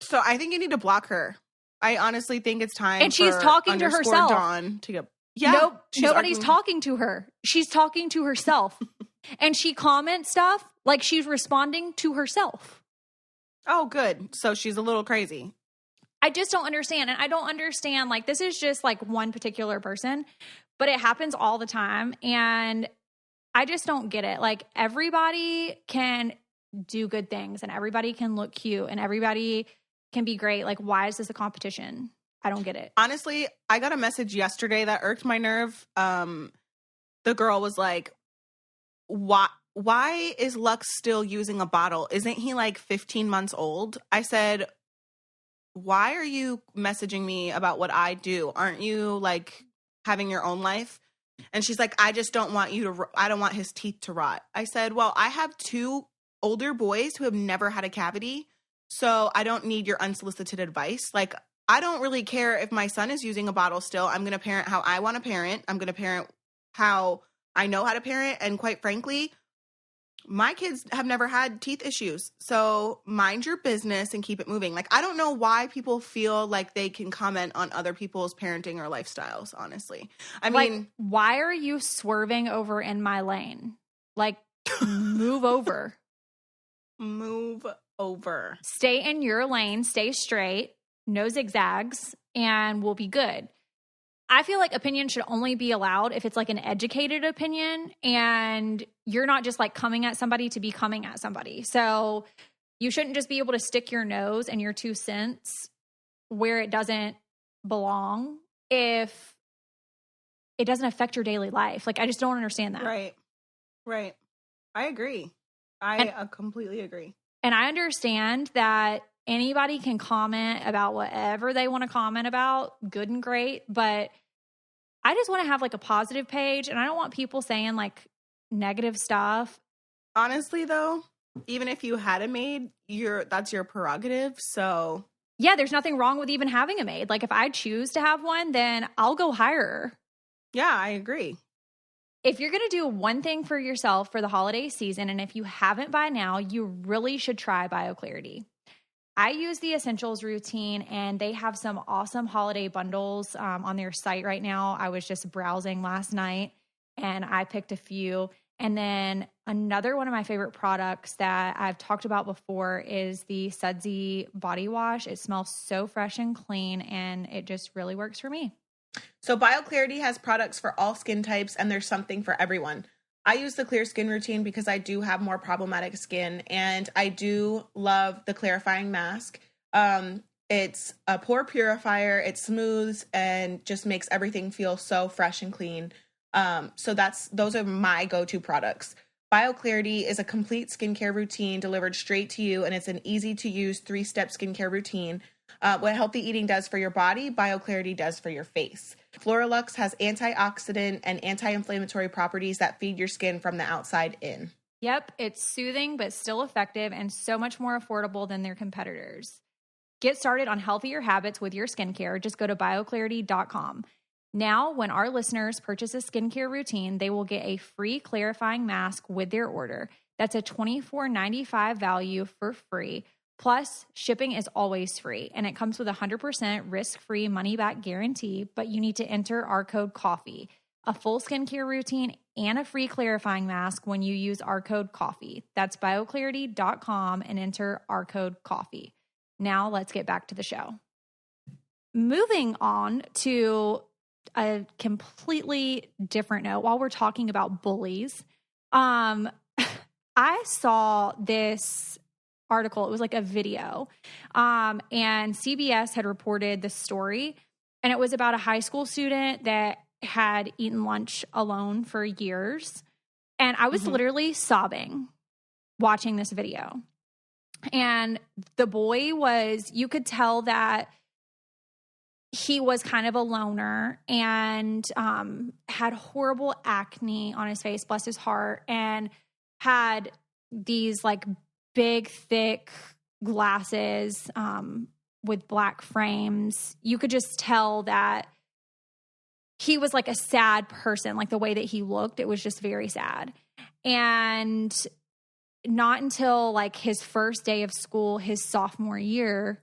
So I think you need to block her. I honestly think it's time. And she's talking to herself. Dawn to get. Yeah, nope, nobody's talking to her. She's talking to herself. And she comments stuff like she's responding to herself. Oh, good. So she's a little crazy. I just don't understand. And I don't understand, like, this is just like one particular person, but it happens all the time. And I just don't get it. Like, everybody can do good things and everybody can look cute and everybody can be great. Like, why is this a competition? I don't get it. Honestly, I got a message yesterday that irked my nerve. The girl was like, why is Lux still using a bottle? Isn't he like 15 months old? I said, why are you messaging me about what I do? Aren't you like having your own life? And she's like, I just don't want I don't want his teeth to rot. I said, well, I have 2 older boys who have never had a cavity, so I don't need your unsolicited advice. Like, I don't really care if my son is using a bottle still. I'm going to parent how I want to parent. I'm going to parent how I know how to parent. And quite frankly, my kids have never had teeth issues. So mind your business and keep it moving. Like, I don't know why people feel like they can comment on other people's parenting or lifestyles, honestly. I mean, why are you swerving over in my lane? Like, move over. Move over. Stay in your lane, stay straight, no zigzags, and we'll be good. I feel like opinion should only be allowed if it's like an educated opinion and you're not just like coming at somebody to be coming at somebody. So you shouldn't just be able to stick your nose and your 2 cents where it doesn't belong if it doesn't affect your daily life. Like, I just don't understand that. Right. I agree. I completely agree. And I understand that anybody can comment about whatever they want to comment about, good and great, but I just want to have like a positive page and I don't want people saying like negative stuff. Honestly though, even if you had a maid, that's your prerogative. So yeah, there's nothing wrong with even having a maid. Like, if I choose to have one, then I'll go hire her. Yeah, I agree. If you're going to do one thing for yourself for the holiday season, and if you haven't by now, you really should try BioClarity. I use the Essentials routine, and they have some awesome holiday bundles on their site right now. I was just browsing last night, and I picked a few. And then another one of my favorite products that I've talked about before is the Sudsy body wash. It smells so fresh and clean, and it just really works for me. So BioClarity has products for all skin types, and there's something for everyone. I use the clear skin routine because I do have more problematic skin, and I do love the clarifying mask. It's a pore purifier. It smooths and just makes everything feel so fresh and clean. So those are my go-to products. BioClarity is a complete skincare routine delivered straight to you, and it's an easy-to-use 3-step skincare routine. What healthy eating does for your body, BioClarity does for your face. Floralux has antioxidant and anti-inflammatory properties that feed your skin from the outside in. Yep, it's soothing but still effective and so much more affordable than their competitors. Get started on healthier habits with your skincare. Just go to bioclarity.com. Now, when our listeners purchase a skincare routine, they will get a free clarifying mask with their order. That's a $24.95 value for free. Plus, shipping is always free, and it comes with a 100% risk-free money-back guarantee, but you need to enter our code COFFEE. A full skincare routine and a free clarifying mask when you use our code COFFEE. That's bioclarity.com and enter our code COFFEE. Now let's get back to the show. Moving on to a completely different note, while we're talking about bullies, I saw this article. It was like a video, and CBS had reported the story, and it was about a high school student that had eaten lunch alone for years. And I was literally sobbing watching this video. And the boy was, you could tell that he was kind of a loner and had horrible acne on his face, bless his heart, and had these like big, thick glasses with black frames. You could just tell that he was like a sad person, like the way that he looked, it was just very sad. And not until like his first day of school, his sophomore year,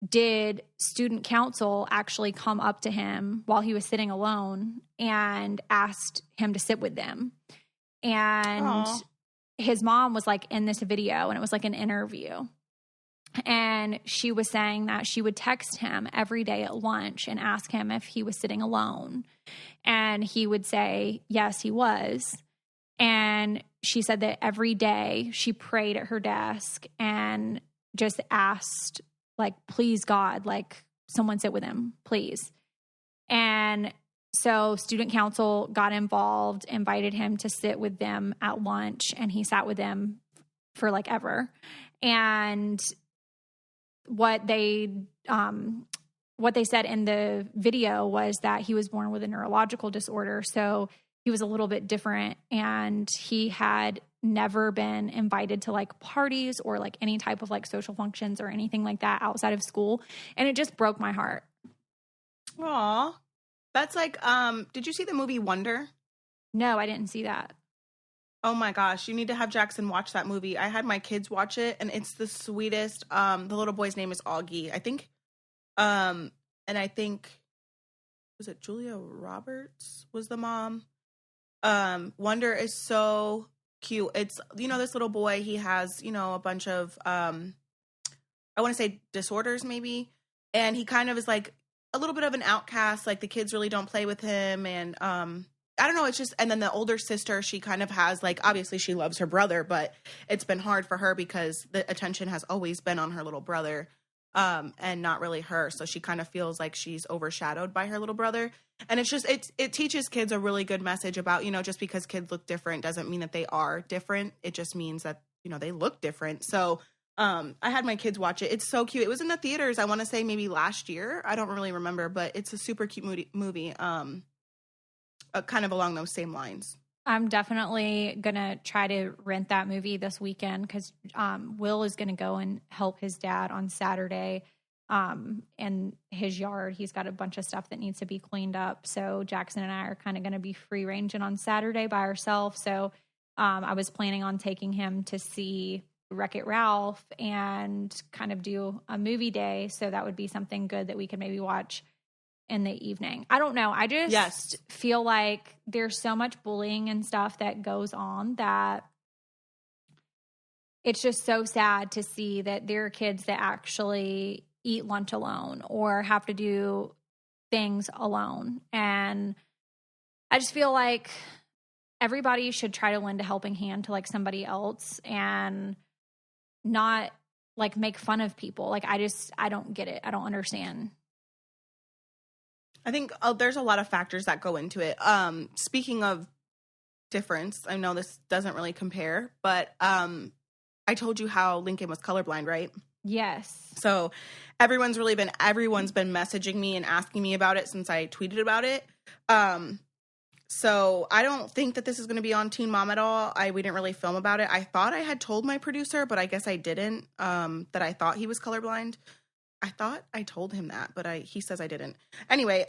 did student council actually come up to him while he was sitting alone and asked him to sit with them. And Aww. His mom was like in this video, and it was like an interview. And she was saying that she would text him every day at lunch and ask him if he was sitting alone. And he would say, yes, he was. And she said that every day she prayed at her desk and just asked, like, please, God, like, someone sit with him, please. And so student council got involved, invited him to sit with them at lunch, and he sat with them for like ever. And what they said in the video was that he was born with a neurological disorder. So he was a little bit different, and he had never been invited to like parties or like any type of like social functions or anything like that outside of school. And it just broke my heart. Aw. That's like, did you see the movie Wonder? No, I didn't see that. Oh my gosh, you need to have Jackson watch that movie. I had my kids watch it, and it's the sweetest. The little boy's name is Augie, I think. And I think, was it Julia Roberts was the mom? Wonder is so cute. It's, this little boy, he has, a bunch of, I want to say disorders maybe. And he kind of is like a little bit of an outcast. Like the kids really don't play with him. And, I don't know. It's just, and then the older sister, she kind of has like, obviously she loves her brother, but it's been hard for her because the attention has always been on her little brother, and not really her. So she kind of feels like she's overshadowed by her little brother. And it's just, it teaches kids a really good message about, just because kids look different doesn't mean that they are different. It just means that, they look different. So, I had my kids watch it. It's so cute. It was in the theaters, I want to say maybe last year. I don't really remember, but it's a super cute movie. Kind of along those same lines. I'm definitely going to try to rent that movie this weekend because Will is going to go and help his dad on Saturday in his yard. He's got a bunch of stuff that needs to be cleaned up. So Jackson and I are kind of going to be free ranging on Saturday by ourselves. So I was planning on taking him to see Wreck-It Ralph and kind of do a movie day. So that would be something good that we could maybe watch in the evening. I don't know. I just feel like there's so much bullying and stuff that goes on that it's just so sad to see that there are kids that actually eat lunch alone or have to do things alone. And I just feel like everybody should try to lend a helping hand to like somebody else and not like make fun of people. Like I don't get it. I don't understand. I think there's a lot of factors that go into it. Speaking of difference, I know this doesn't really compare, but I told you how Lincoln was colorblind, right? Yes. So everyone's been messaging me and asking me about it since I tweeted about it. So I don't think that this is going to be on Teen Mom at all. We didn't really film about it. I thought I had told my producer, but I guess I didn't, that I thought he was colorblind. I thought I told him that, but he says I didn't. Anyway,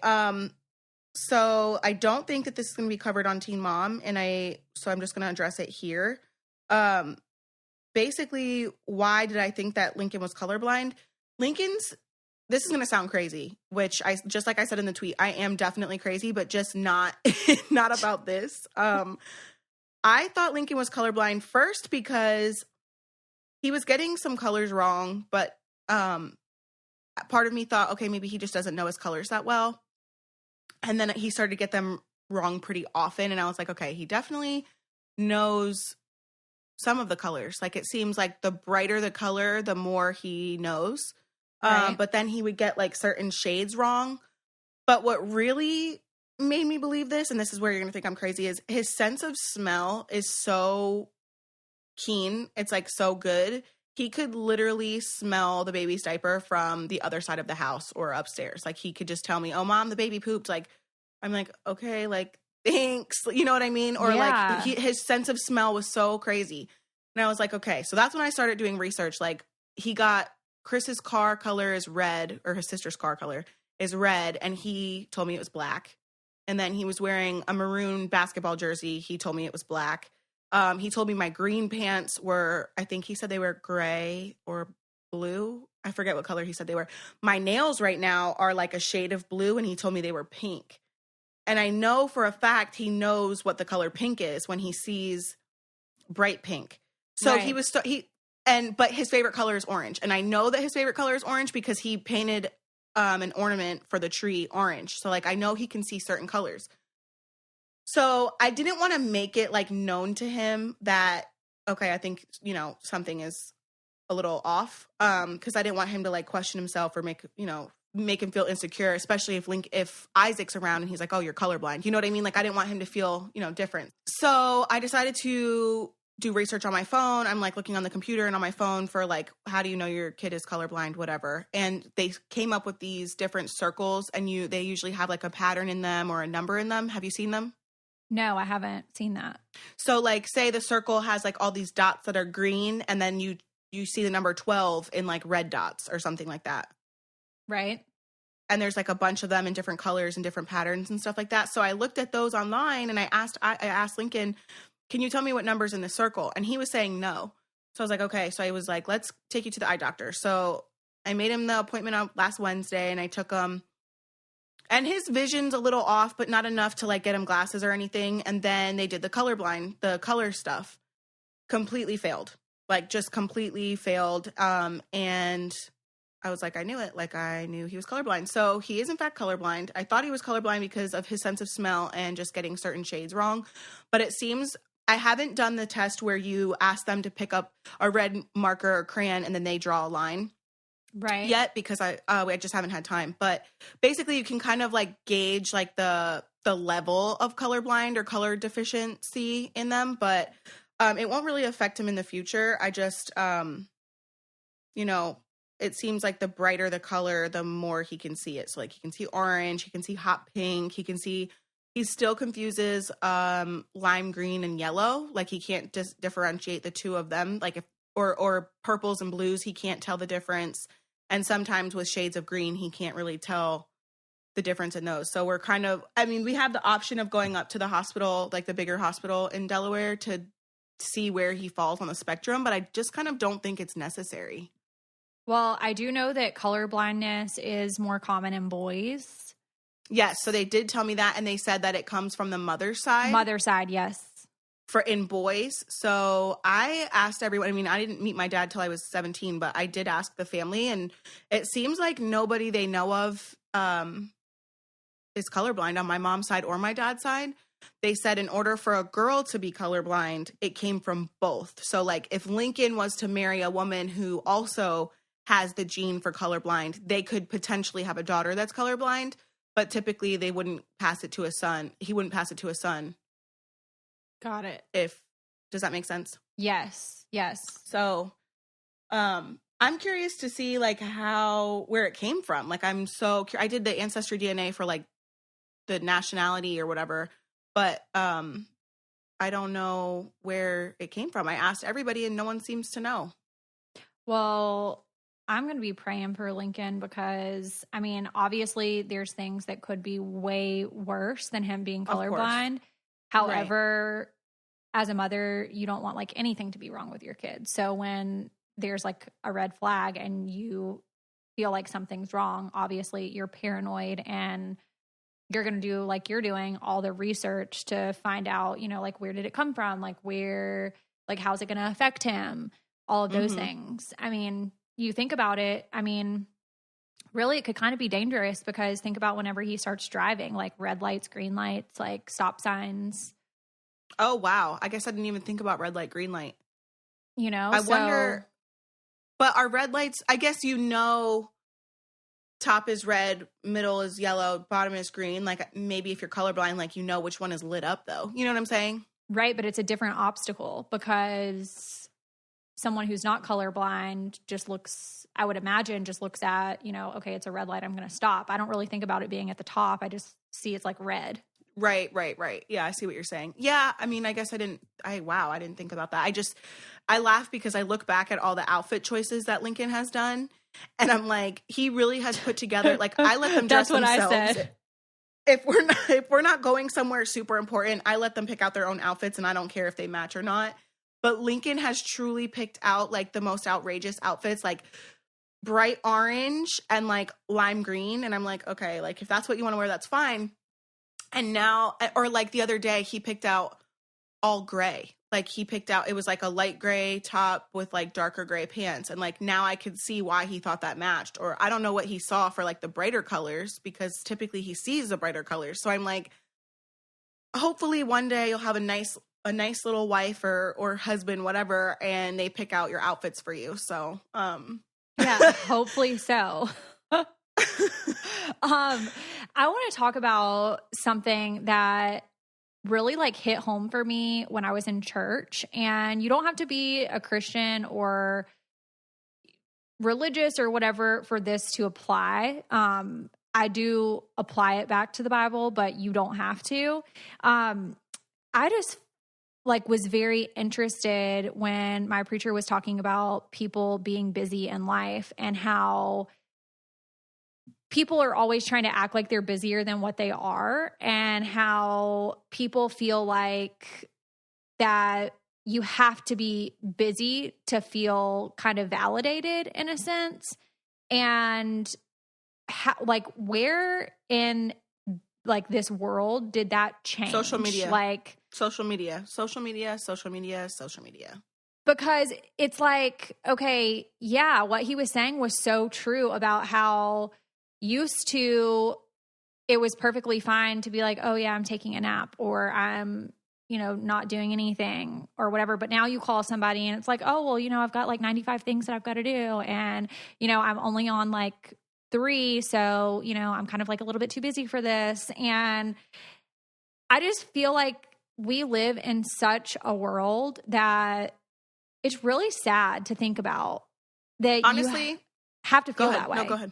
so I don't think that this is going to be covered on Teen Mom, so I'm just going to address it here. Basically, why did I think that Lincoln was colorblind? Lincoln's this is going to sound crazy, which just like I said in the tweet, I am definitely crazy, but just not, not about this. I thought Lincoln was colorblind first because he was getting some colors wrong, but part of me thought, okay, maybe he just doesn't know his colors that well. And then he started to get them wrong pretty often. And I was like, okay, he definitely knows some of the colors. Like, it seems like the brighter the color, the more he knows. Right. But then he would get like certain shades wrong. But what really made me believe this, and this is where you're going to think I'm crazy, is his sense of smell is so keen. It's like so good. He could literally smell the baby's diaper from the other side of the house or upstairs. Like, he could just tell me, oh, mom, the baby pooped. Like, I'm like, okay, like, thanks. You know what I mean? Or Yeah. like his sense of smell was so crazy. And I was like, okay. So that's when I started doing research. Like, he got Chris's car color is red, or his sister's car color is red. And he told me it was black. And then he was wearing a maroon basketball jersey. He told me it was black. He told me my green pants were, I think he said they were gray or blue. I forget what color he said they were. My nails right now are like a shade of blue, and he told me they were pink. And I know for a fact he knows what the color pink is when he sees bright pink. So Right. but his favorite color is orange. And I know that his favorite color is orange because he painted an ornament for the tree orange. So like, I know he can see certain colors. So I didn't want to make it like known to him that, okay, I think, something is a little off. Cause I didn't want him to like question himself or make him feel insecure, especially if Isaac's around and he's like, oh, you're colorblind. You know what I mean? Like, I didn't want him to feel, different. So I decided to do research on my phone. I'm like looking on the computer and on my phone for like, how do you know your kid is colorblind, whatever. And they came up with these different circles, and they usually have like a pattern in them or a number in them. Have you seen them? No, I haven't seen that. So like, say the circle has like all these dots that are green, and then you see the number 12 in like red dots or something like that. Right. And there's like a bunch of them in different colors and different patterns and stuff like that. So I looked at those online, and I asked Lincoln, can you tell me what number's in the circle? And he was saying no. So I was like, okay. So I was like, let's take you to the eye doctor. So I made him the appointment on last Wednesday, and I took him. And his vision's a little off, but not enough to like get him glasses or anything. And then they did the color stuff. Completely failed. Like, just completely failed. And I was like, I knew it. Like, I knew he was colorblind. So he is in fact colorblind. I thought he was colorblind because of his sense of smell and just getting certain shades wrong. But it seems I haven't done the test where you ask them to pick up a red marker or crayon and then they draw a line. Right. Yet, because I just haven't had time. But basically you can kind of like gauge like the level of colorblind or color deficiency in them, but it won't really affect him in the future. I just it seems like the brighter the color, the more he can see it. So like, he can see orange, he can see hot pink, he still confuses lime green and yellow. Like, he can't differentiate the two of them. Like, if or purples and blues, he can't tell the difference. And sometimes with shades of green, he can't really tell the difference in those. So we're we have the option of going up to the hospital, like the bigger hospital in Delaware, to see where he falls on the spectrum. But I just kind of don't think it's necessary. Well, I do know that colorblindness is more common in boys. Yes. So they did tell me that. And they said that it comes from the mother's side. Mother's side, yes. In boys. So I asked everyone, I didn't meet my dad till I was 17, but I did ask the family, and it seems like nobody they know of is colorblind on my mom's side or my dad's side. They said in order for a girl to be colorblind, it came from both. So like, if Lincoln was to marry a woman who also has the gene for colorblind, they could potentially have a daughter that's colorblind, but typically they wouldn't pass it to a son. He wouldn't pass it to a son. Got it. Does that make sense? Yes. So, I'm curious to see like where it came from. Like, I'm so I did the ancestry DNA for like the nationality or whatever, but I don't know where it came from. I asked everybody and no one seems to know. Well, I'm going to be praying for Lincoln because, obviously there's things that could be way worse than him being colorblind. However, as a mother, you don't want like anything to be wrong with your kids. So when there's like a red flag and you feel like something's wrong, obviously you're paranoid and you're going to do like you're doing all the research to find out, you know, like where did it come from? Like where, like how's it going to affect him? All of those things. I mean, you think about it, I mean, really it could kind of be dangerous because think about whenever he starts driving, like red lights, green lights, like stop signs. Oh, wow. I guess I didn't even think about red light, green light. You know, I wonder, but are red lights, I guess, you know, top is red, middle is yellow, bottom is green. Like maybe if you're colorblind, like, you know which one is lit up though. You know what I'm saying? Right. But it's a different obstacle because someone who's not colorblind just looks, I would imagine, just looks at, you know, okay, it's a red light, I'm going to stop. I don't really think about it being at the top. I just see it's like red. Right. Yeah, I see what you're saying. Yeah, I mean, I guess I didn't think about that. I laugh because I look back at all the outfit choices that Lincoln has done, and I'm like, he really has put together, like, I let them dress themselves. That's what I said. If we're not going somewhere super important, I let them pick out their own outfits, and I don't care if they match or not. But Lincoln has truly picked out, like, the most outrageous outfits, like, bright orange and, like, lime green, and I'm like, okay, like, if that's what you want to wear, that's fine. And now, or like the other day, he picked out all gray. Like he picked out, it was like a light gray top with like darker gray pants. And like now I could see why he thought that matched. Or I don't know what he saw for like the brighter colors because typically he sees the brighter colors. So I'm like, hopefully one day you'll have a nice little wife or husband, whatever, and they pick out your outfits for you. So, yeah, hopefully so. I want to talk about something that really like hit home for me when I was in church, and you don't have to be a Christian or religious or whatever for this to apply. I do apply it back to the Bible, but you don't have to. I just like was very interested when my preacher was talking about people being busy in life and how people are always trying to act like they're busier than what they are, and how people feel like that you have to be busy to feel kind of validated in a sense. And like where in like this world did that change? Social media. Like social media. Because it's like, okay, yeah, what he was saying was so true about how used to it was perfectly fine to be like, oh yeah, I'm taking a nap or I'm, you know, not doing anything or whatever. But now you call somebody and it's like, oh, well, you know, I've got like 95 things that I've got to do. And, you know, I'm only on like 3. So, you know, I'm kind of like a little bit too busy for this. And I just feel like we live in such a world that it's really sad to think about that. Honestly, you have to feel that way. No, go ahead.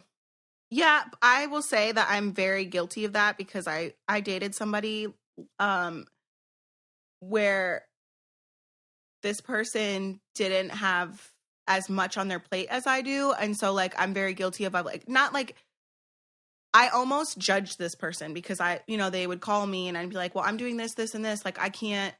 Yeah, I will say that I'm very guilty of that because I dated somebody where this person didn't have as much on their plate as I do. And so like, I'm very guilty of like, not like, I almost judged this person because they would call me and I'd be like, well, I'm doing this, this, and this. Like, I can't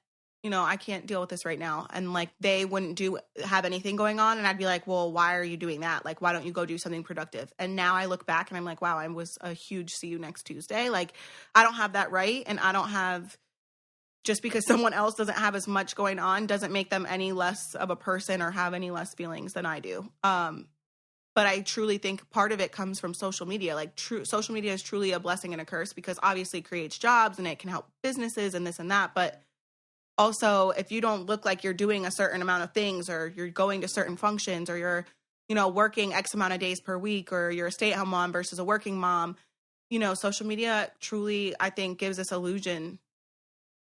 deal with this right now. And like, they wouldn't have anything going on. And I'd be like, well, why are you doing that? Like, why don't you go do something productive? And now I look back and I'm like, wow, I was a huge see you next Tuesday. Like, I don't have that right. And I don't have, just because someone else doesn't have as much going on doesn't make them any less of a person or have any less feelings than I do. But I truly think part of it comes from social media. Like social media is truly a blessing and a curse because obviously it creates jobs and it can help businesses and this and that. But also, if you don't look like you're doing a certain amount of things or you're going to certain functions or you're, working X amount of days per week or you're a stay-at-home mom versus a working mom, social media truly, I think, gives this illusion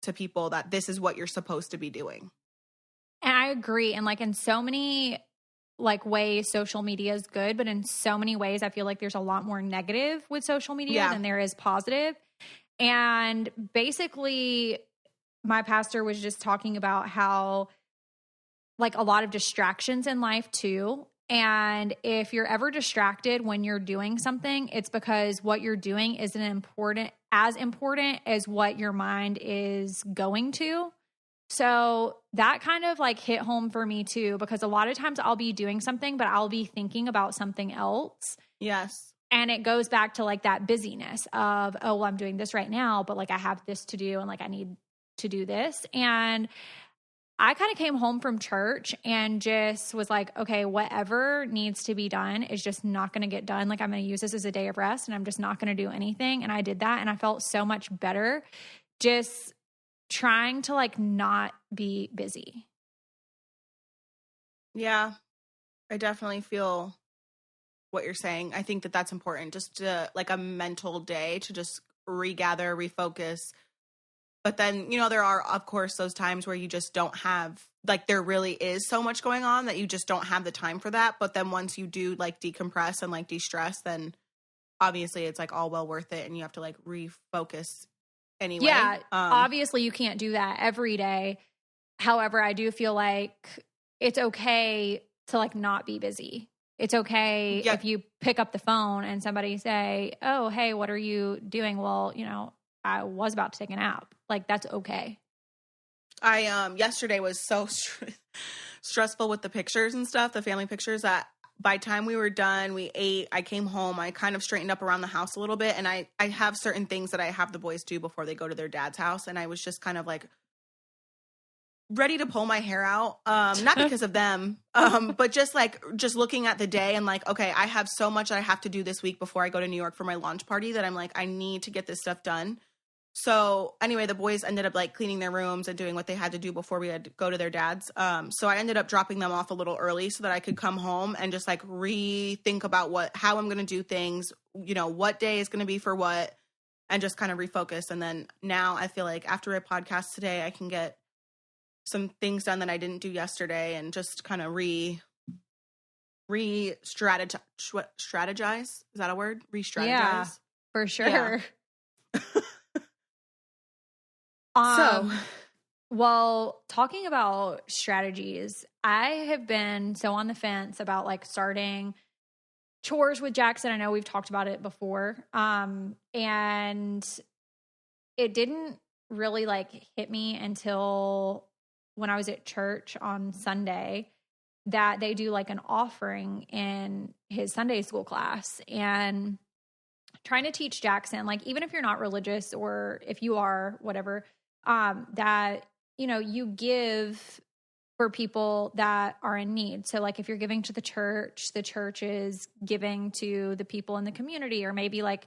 to people that this is what you're supposed to be doing. And I agree. And like in so many like ways, social media is good, but in so many ways, I feel like there's a lot more negative with social media than there is positive. And basically, my pastor was just talking about how like a lot of distractions in life too. And if you're ever distracted when you're doing something, it's because what you're doing isn't as important as what your mind is going to. So that kind of like hit home for me too, because a lot of times I'll be doing something, but I'll be thinking about something else. Yes. And it goes back to like that busyness of, oh, well, I'm doing this right now, but like I have this to do and like I need to do this. And I kind of came home from church and just was like, okay, whatever needs to be done is just not going to get done. Like I'm going to use this as a day of rest and I'm just not going to do anything. And I did that and I felt so much better just trying to like not be busy. Yeah, I definitely feel what you're saying. I think that that's important, just to like a mental day to just regather, refocus. But then, you know, there are, of course, those times where you just don't have, like, there really is so much going on that you just don't have the time for that. But then once you do like decompress and like de-stress, then obviously it's like all well worth it and you have to like refocus anyway. Yeah, obviously you can't do that every day. However, I do feel like it's okay to like not be busy. It's okay if you pick up the phone and somebody say, oh, hey, what are you doing? Well, you know, I was about to take a nap. Like that's okay. I yesterday was so stressful with the pictures and stuff, the family pictures, that by the time we were done, we ate, I came home, I kind of straightened up around the house a little bit, and I have certain things that I have the boys do before they go to their dad's house, and I was just kind of like ready to pull my hair out, not because of them, but just looking at the day and like, okay, I have so much I have to do this week before I go to New York for my launch party that I'm like, I need to get this stuff done. So anyway, the boys ended up like cleaning their rooms and doing what they had to do before we had to go to their dad's. So I ended up dropping them off a little early so that I could come home and just like rethink about how I'm going to do things, you know, what day is going to be for what, and just kind of refocus. And then now I feel like after a podcast today, I can get some things done that I didn't do yesterday and just kind of strategize. Is that a word? Re-strategize? Yeah, for sure. Yeah. Well, talking about strategies, I have been so on the fence about like starting chores with Jackson. I know we've talked about it before. And it didn't really like hit me until when I was at church on Sunday that they do like an offering in his Sunday school class, and trying to teach Jackson, like, even if you're not religious or if you are, whatever, that, you know, you give for people that are in need. So like if you're giving to the church is giving to the people in the community, or maybe like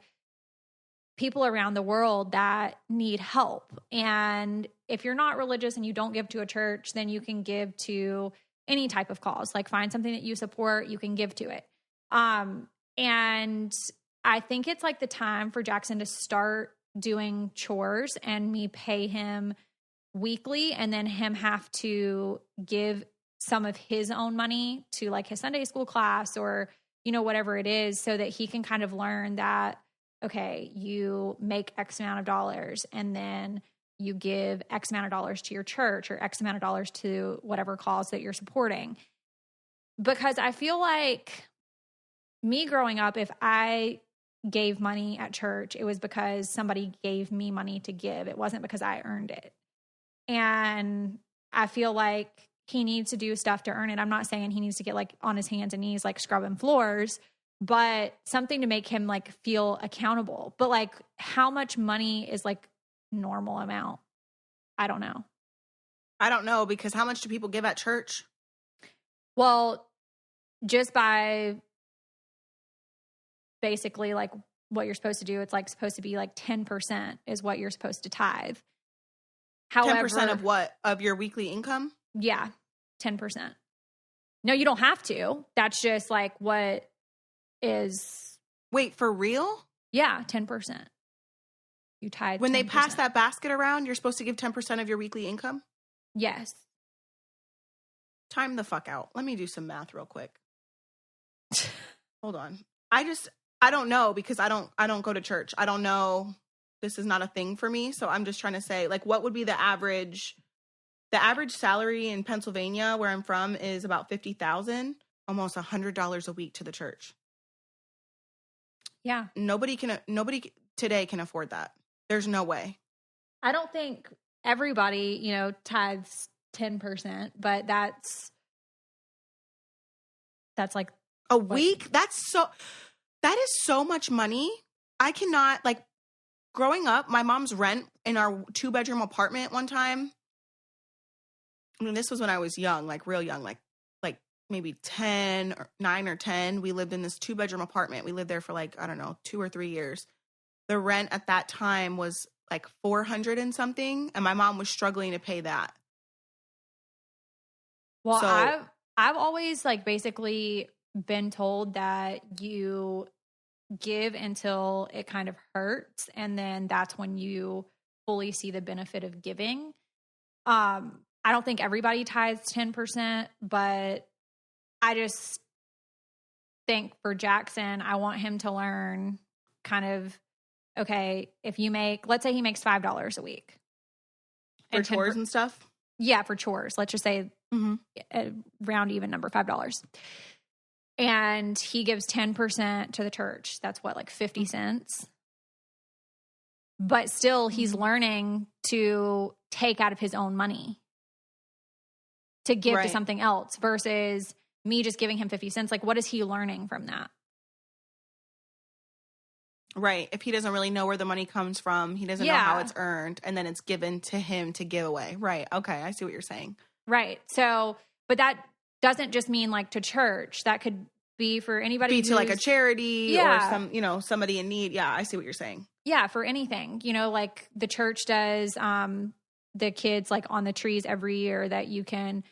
people around the world that need help. And if you're not religious and you don't give to a church, then you can give to any type of cause, like find something that you support, you can give to it. And I think it's like the time for Jackson to start doing chores and me pay him weekly, and then him have to give some of his own money to like his Sunday school class or, you know, whatever it is, so that he can kind of learn that, okay, you make X amount of dollars and then you give X amount of dollars to your church or X amount of dollars to whatever cause that you're supporting. Because I feel like me growing up, if I gave money at church, it was because somebody gave me money to give. It wasn't because I earned it. And I feel like he needs to do stuff to earn it. I'm not saying he needs to get like on his hands and knees, like scrubbing floors, but something to make him like feel accountable. But like, how much money is like normal amount? I don't know. I don't know, because how much do people give at church? Well, just by basically like what you're supposed to do, it's like supposed to be like 10% is what you're supposed to tithe. However, 10% of what? Of your weekly income? Yeah, 10%. No, you don't have to. That's just like what is. Wait, for real? Yeah, 10%. You tithe. When 10%. they pass that basket around, you're supposed to give 10% of your weekly income? Yes. Time the fuck out. Let me do some math real quick. Hold on. I don't know, because I don't go to church. I don't know. This is not a thing for me. So I'm just trying to say, like, what would be the average salary in Pennsylvania, where I'm from, is about $50,000, almost $100 a week to the church. Yeah. Nobody today can afford that. There's no way. I don't think everybody, you know, tithes 10%, but that's like a week. That is so much money. I cannot, like, growing up, my mom's rent in our 2-bedroom apartment one time. I mean, this was when I was young, like real young, like maybe 10 or 9 or 10. We lived in this 2-bedroom apartment. We lived there for like, I don't know, 2 or 3 years. The rent at that time was like $400 and something. And my mom was struggling to pay that. Well, so, I've always like basically been told that you give until it kind of hurts, and then that's when you fully see the benefit of giving. I don't think everybody tithes 10%, but I just think for Jackson, I want him to learn kind of, okay, if you make, let's say he makes $5 a week. For chores and stuff? Yeah, for chores. Let's just say a round even number, $5. And he gives 10% to the church. That's what, like 50 cents? But still, he's learning to take out of his own money to give to something else versus me just giving him 50 cents. Like, what is he learning from that? Right. If he doesn't really know where the money comes from, he doesn't know how it's earned, and then it's given to him to give away. Right. Okay. I see what you're saying. Right. So, but that doesn't just mean like to church. That could be for anybody. Be to like a charity or some, you know, somebody in need. Yeah. I see what you're saying. Yeah. For anything, you know, like the church does, the kids like on the trees every year that you can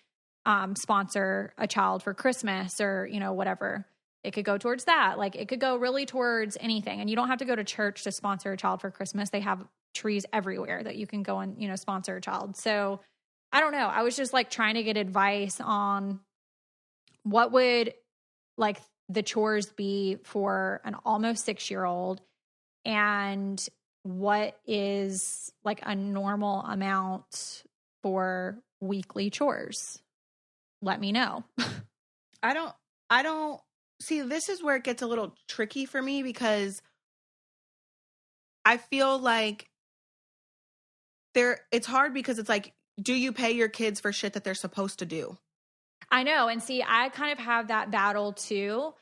sponsor a child for Christmas or, you know, whatever. It could go towards that. Like it could go really towards anything. And you don't have to go to church to sponsor a child for Christmas. They have trees everywhere that you can go and, you know, sponsor a child. So I don't know. I was just like trying to get advice on what would like the chores be for an almost 6-year-old, and what is like a normal amount for weekly chores. Let me know. I don't see, this is where it gets a little tricky for me, because I feel like it's hard, because it's like, do you pay your kids for shit that they're supposed to do? I know. And see, I kind of have that battle too.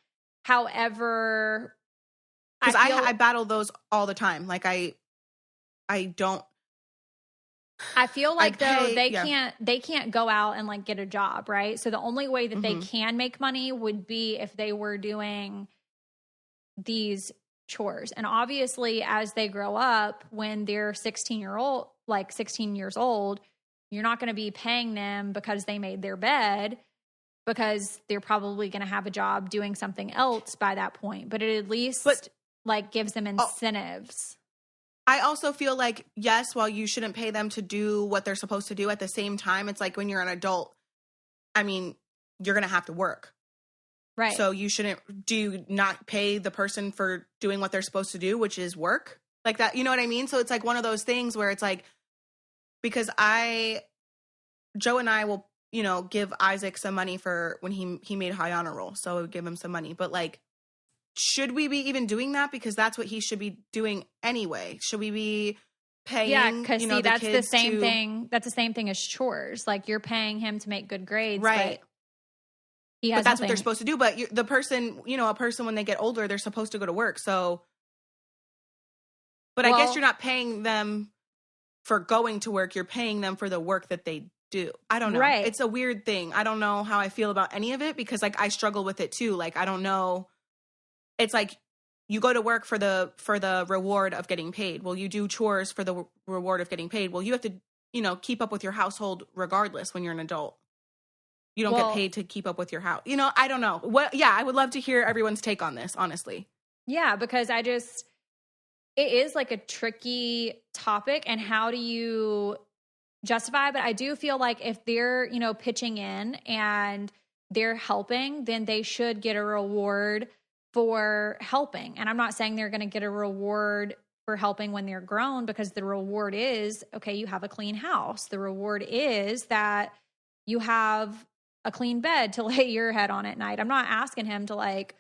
However, because I battle those all the time. Like I don't. I feel like they can't go out and like get a job, right? So the only way that they can make money would be if they were doing these chores. And obviously, as they grow up, when they're 16 years old, you're not going to be paying them because they made their bed, because they're probably going to have a job doing something else by that point. But it at least like gives them incentives. I also feel like, yes, while you shouldn't pay them to do what they're supposed to do, at the same time, it's like when you're an adult, I mean, you're going to have to work. Right. So you not pay the person for doing what they're supposed to do, which is work like that. You know what I mean? So it's like one of those things where it's like, because Joe and I will, you know, give Isaac some money for when he made high honor roll. So I would give him some money, but like, should we be even doing that? Because that's what he should be doing anyway. Should we be paying? Yeah, because that's the same thing. That's the same thing as chores. Like you're paying him to make good grades, right? But that's what they're supposed to do. But the person, you know, a person when they get older, they're supposed to go to work. So, but I guess you're not paying them for going to work. You're paying them for the work that they do. I don't know. Right. It's a weird thing. I don't know how I feel about any of it, because like I struggle with it too. Like I don't know. It's like you go to work for the reward of getting paid. Well, you do chores for the reward of getting paid. Well, you have to, you know, keep up with your household regardless when you're an adult. You don't get paid to keep up with your house. You know, I don't know. I would love to hear everyone's take on this, honestly. Yeah, because it is like a tricky topic, and how do you justify? But I do feel like if they're, you know, pitching in and they're helping, then they should get a reward for helping. And I'm not saying they're going to get a reward for helping when they're grown, because the reward is, okay, you have a clean house. The reward is that you have a clean bed to lay your head on at night. I'm not asking him to like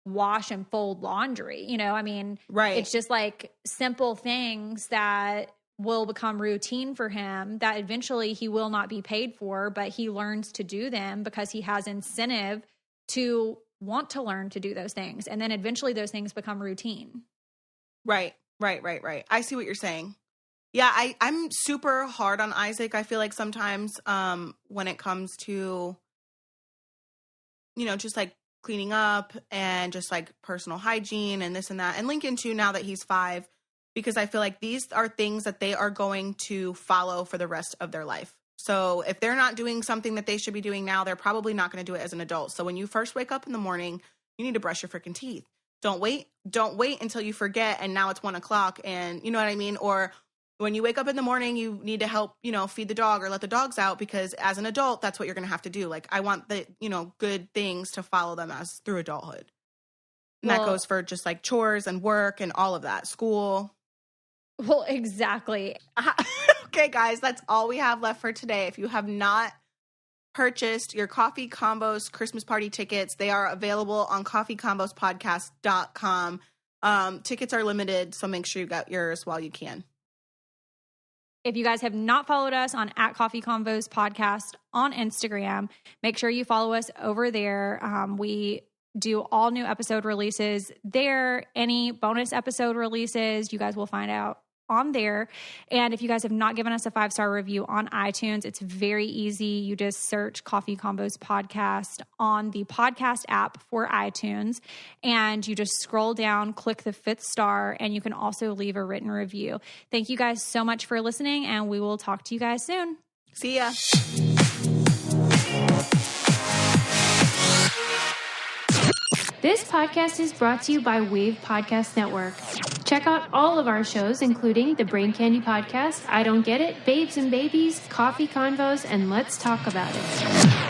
wash and fold laundry, you know, I mean, right. It's just like simple things that will become routine for him that eventually he will not be paid for, but he learns to do them because he has incentive to want to learn to do those things. And then eventually those things become routine. Right. I see what you're saying. Yeah, I'm super hard on Isaac. I feel like sometimes when it comes to, just like cleaning up and just like personal hygiene and this and that. And Lincoln too, now that he's 5, because I feel like these are things that they are going to follow for the rest of their life. So if they're not doing something that they should be doing now, they're probably not going to do it as an adult. So when you first wake up in the morning, you need to brush your freaking teeth. Don't wait until you forget and now it's 1:00 and you know what I mean? Or when you wake up in the morning, you need to help, feed the dog or let the dogs out, because as an adult, that's what you're going to have to do. Like, I want the, good things to follow them as through adulthood. And that goes for just like chores and work and all of that, school. Well, exactly. Okay, guys, that's all we have left for today. If you have not purchased your Coffee Combos Christmas party tickets, they are available on coffeecombospodcast.com. Tickets are limited, so make sure you got yours while you can. If you guys have not followed us on @CoffeeConvos Podcast on Instagram, make sure you follow us over there. We do all new episode releases there. Any bonus episode releases, you guys will find out on there. And if you guys have not given us a 5-star review on iTunes, it's very easy. You just search Coffee Combos Podcast on the podcast app for iTunes, and you just scroll down, click the 5th star, and you can also leave a written review. Thank you guys so much for listening, and we will talk to you guys soon. See ya. This podcast is brought to you by Wave Podcast Network. Check out all of our shows, including the Brain Candy Podcast, I Don't Get It, Babes and Babies, Coffee Convos, and Let's Talk About It.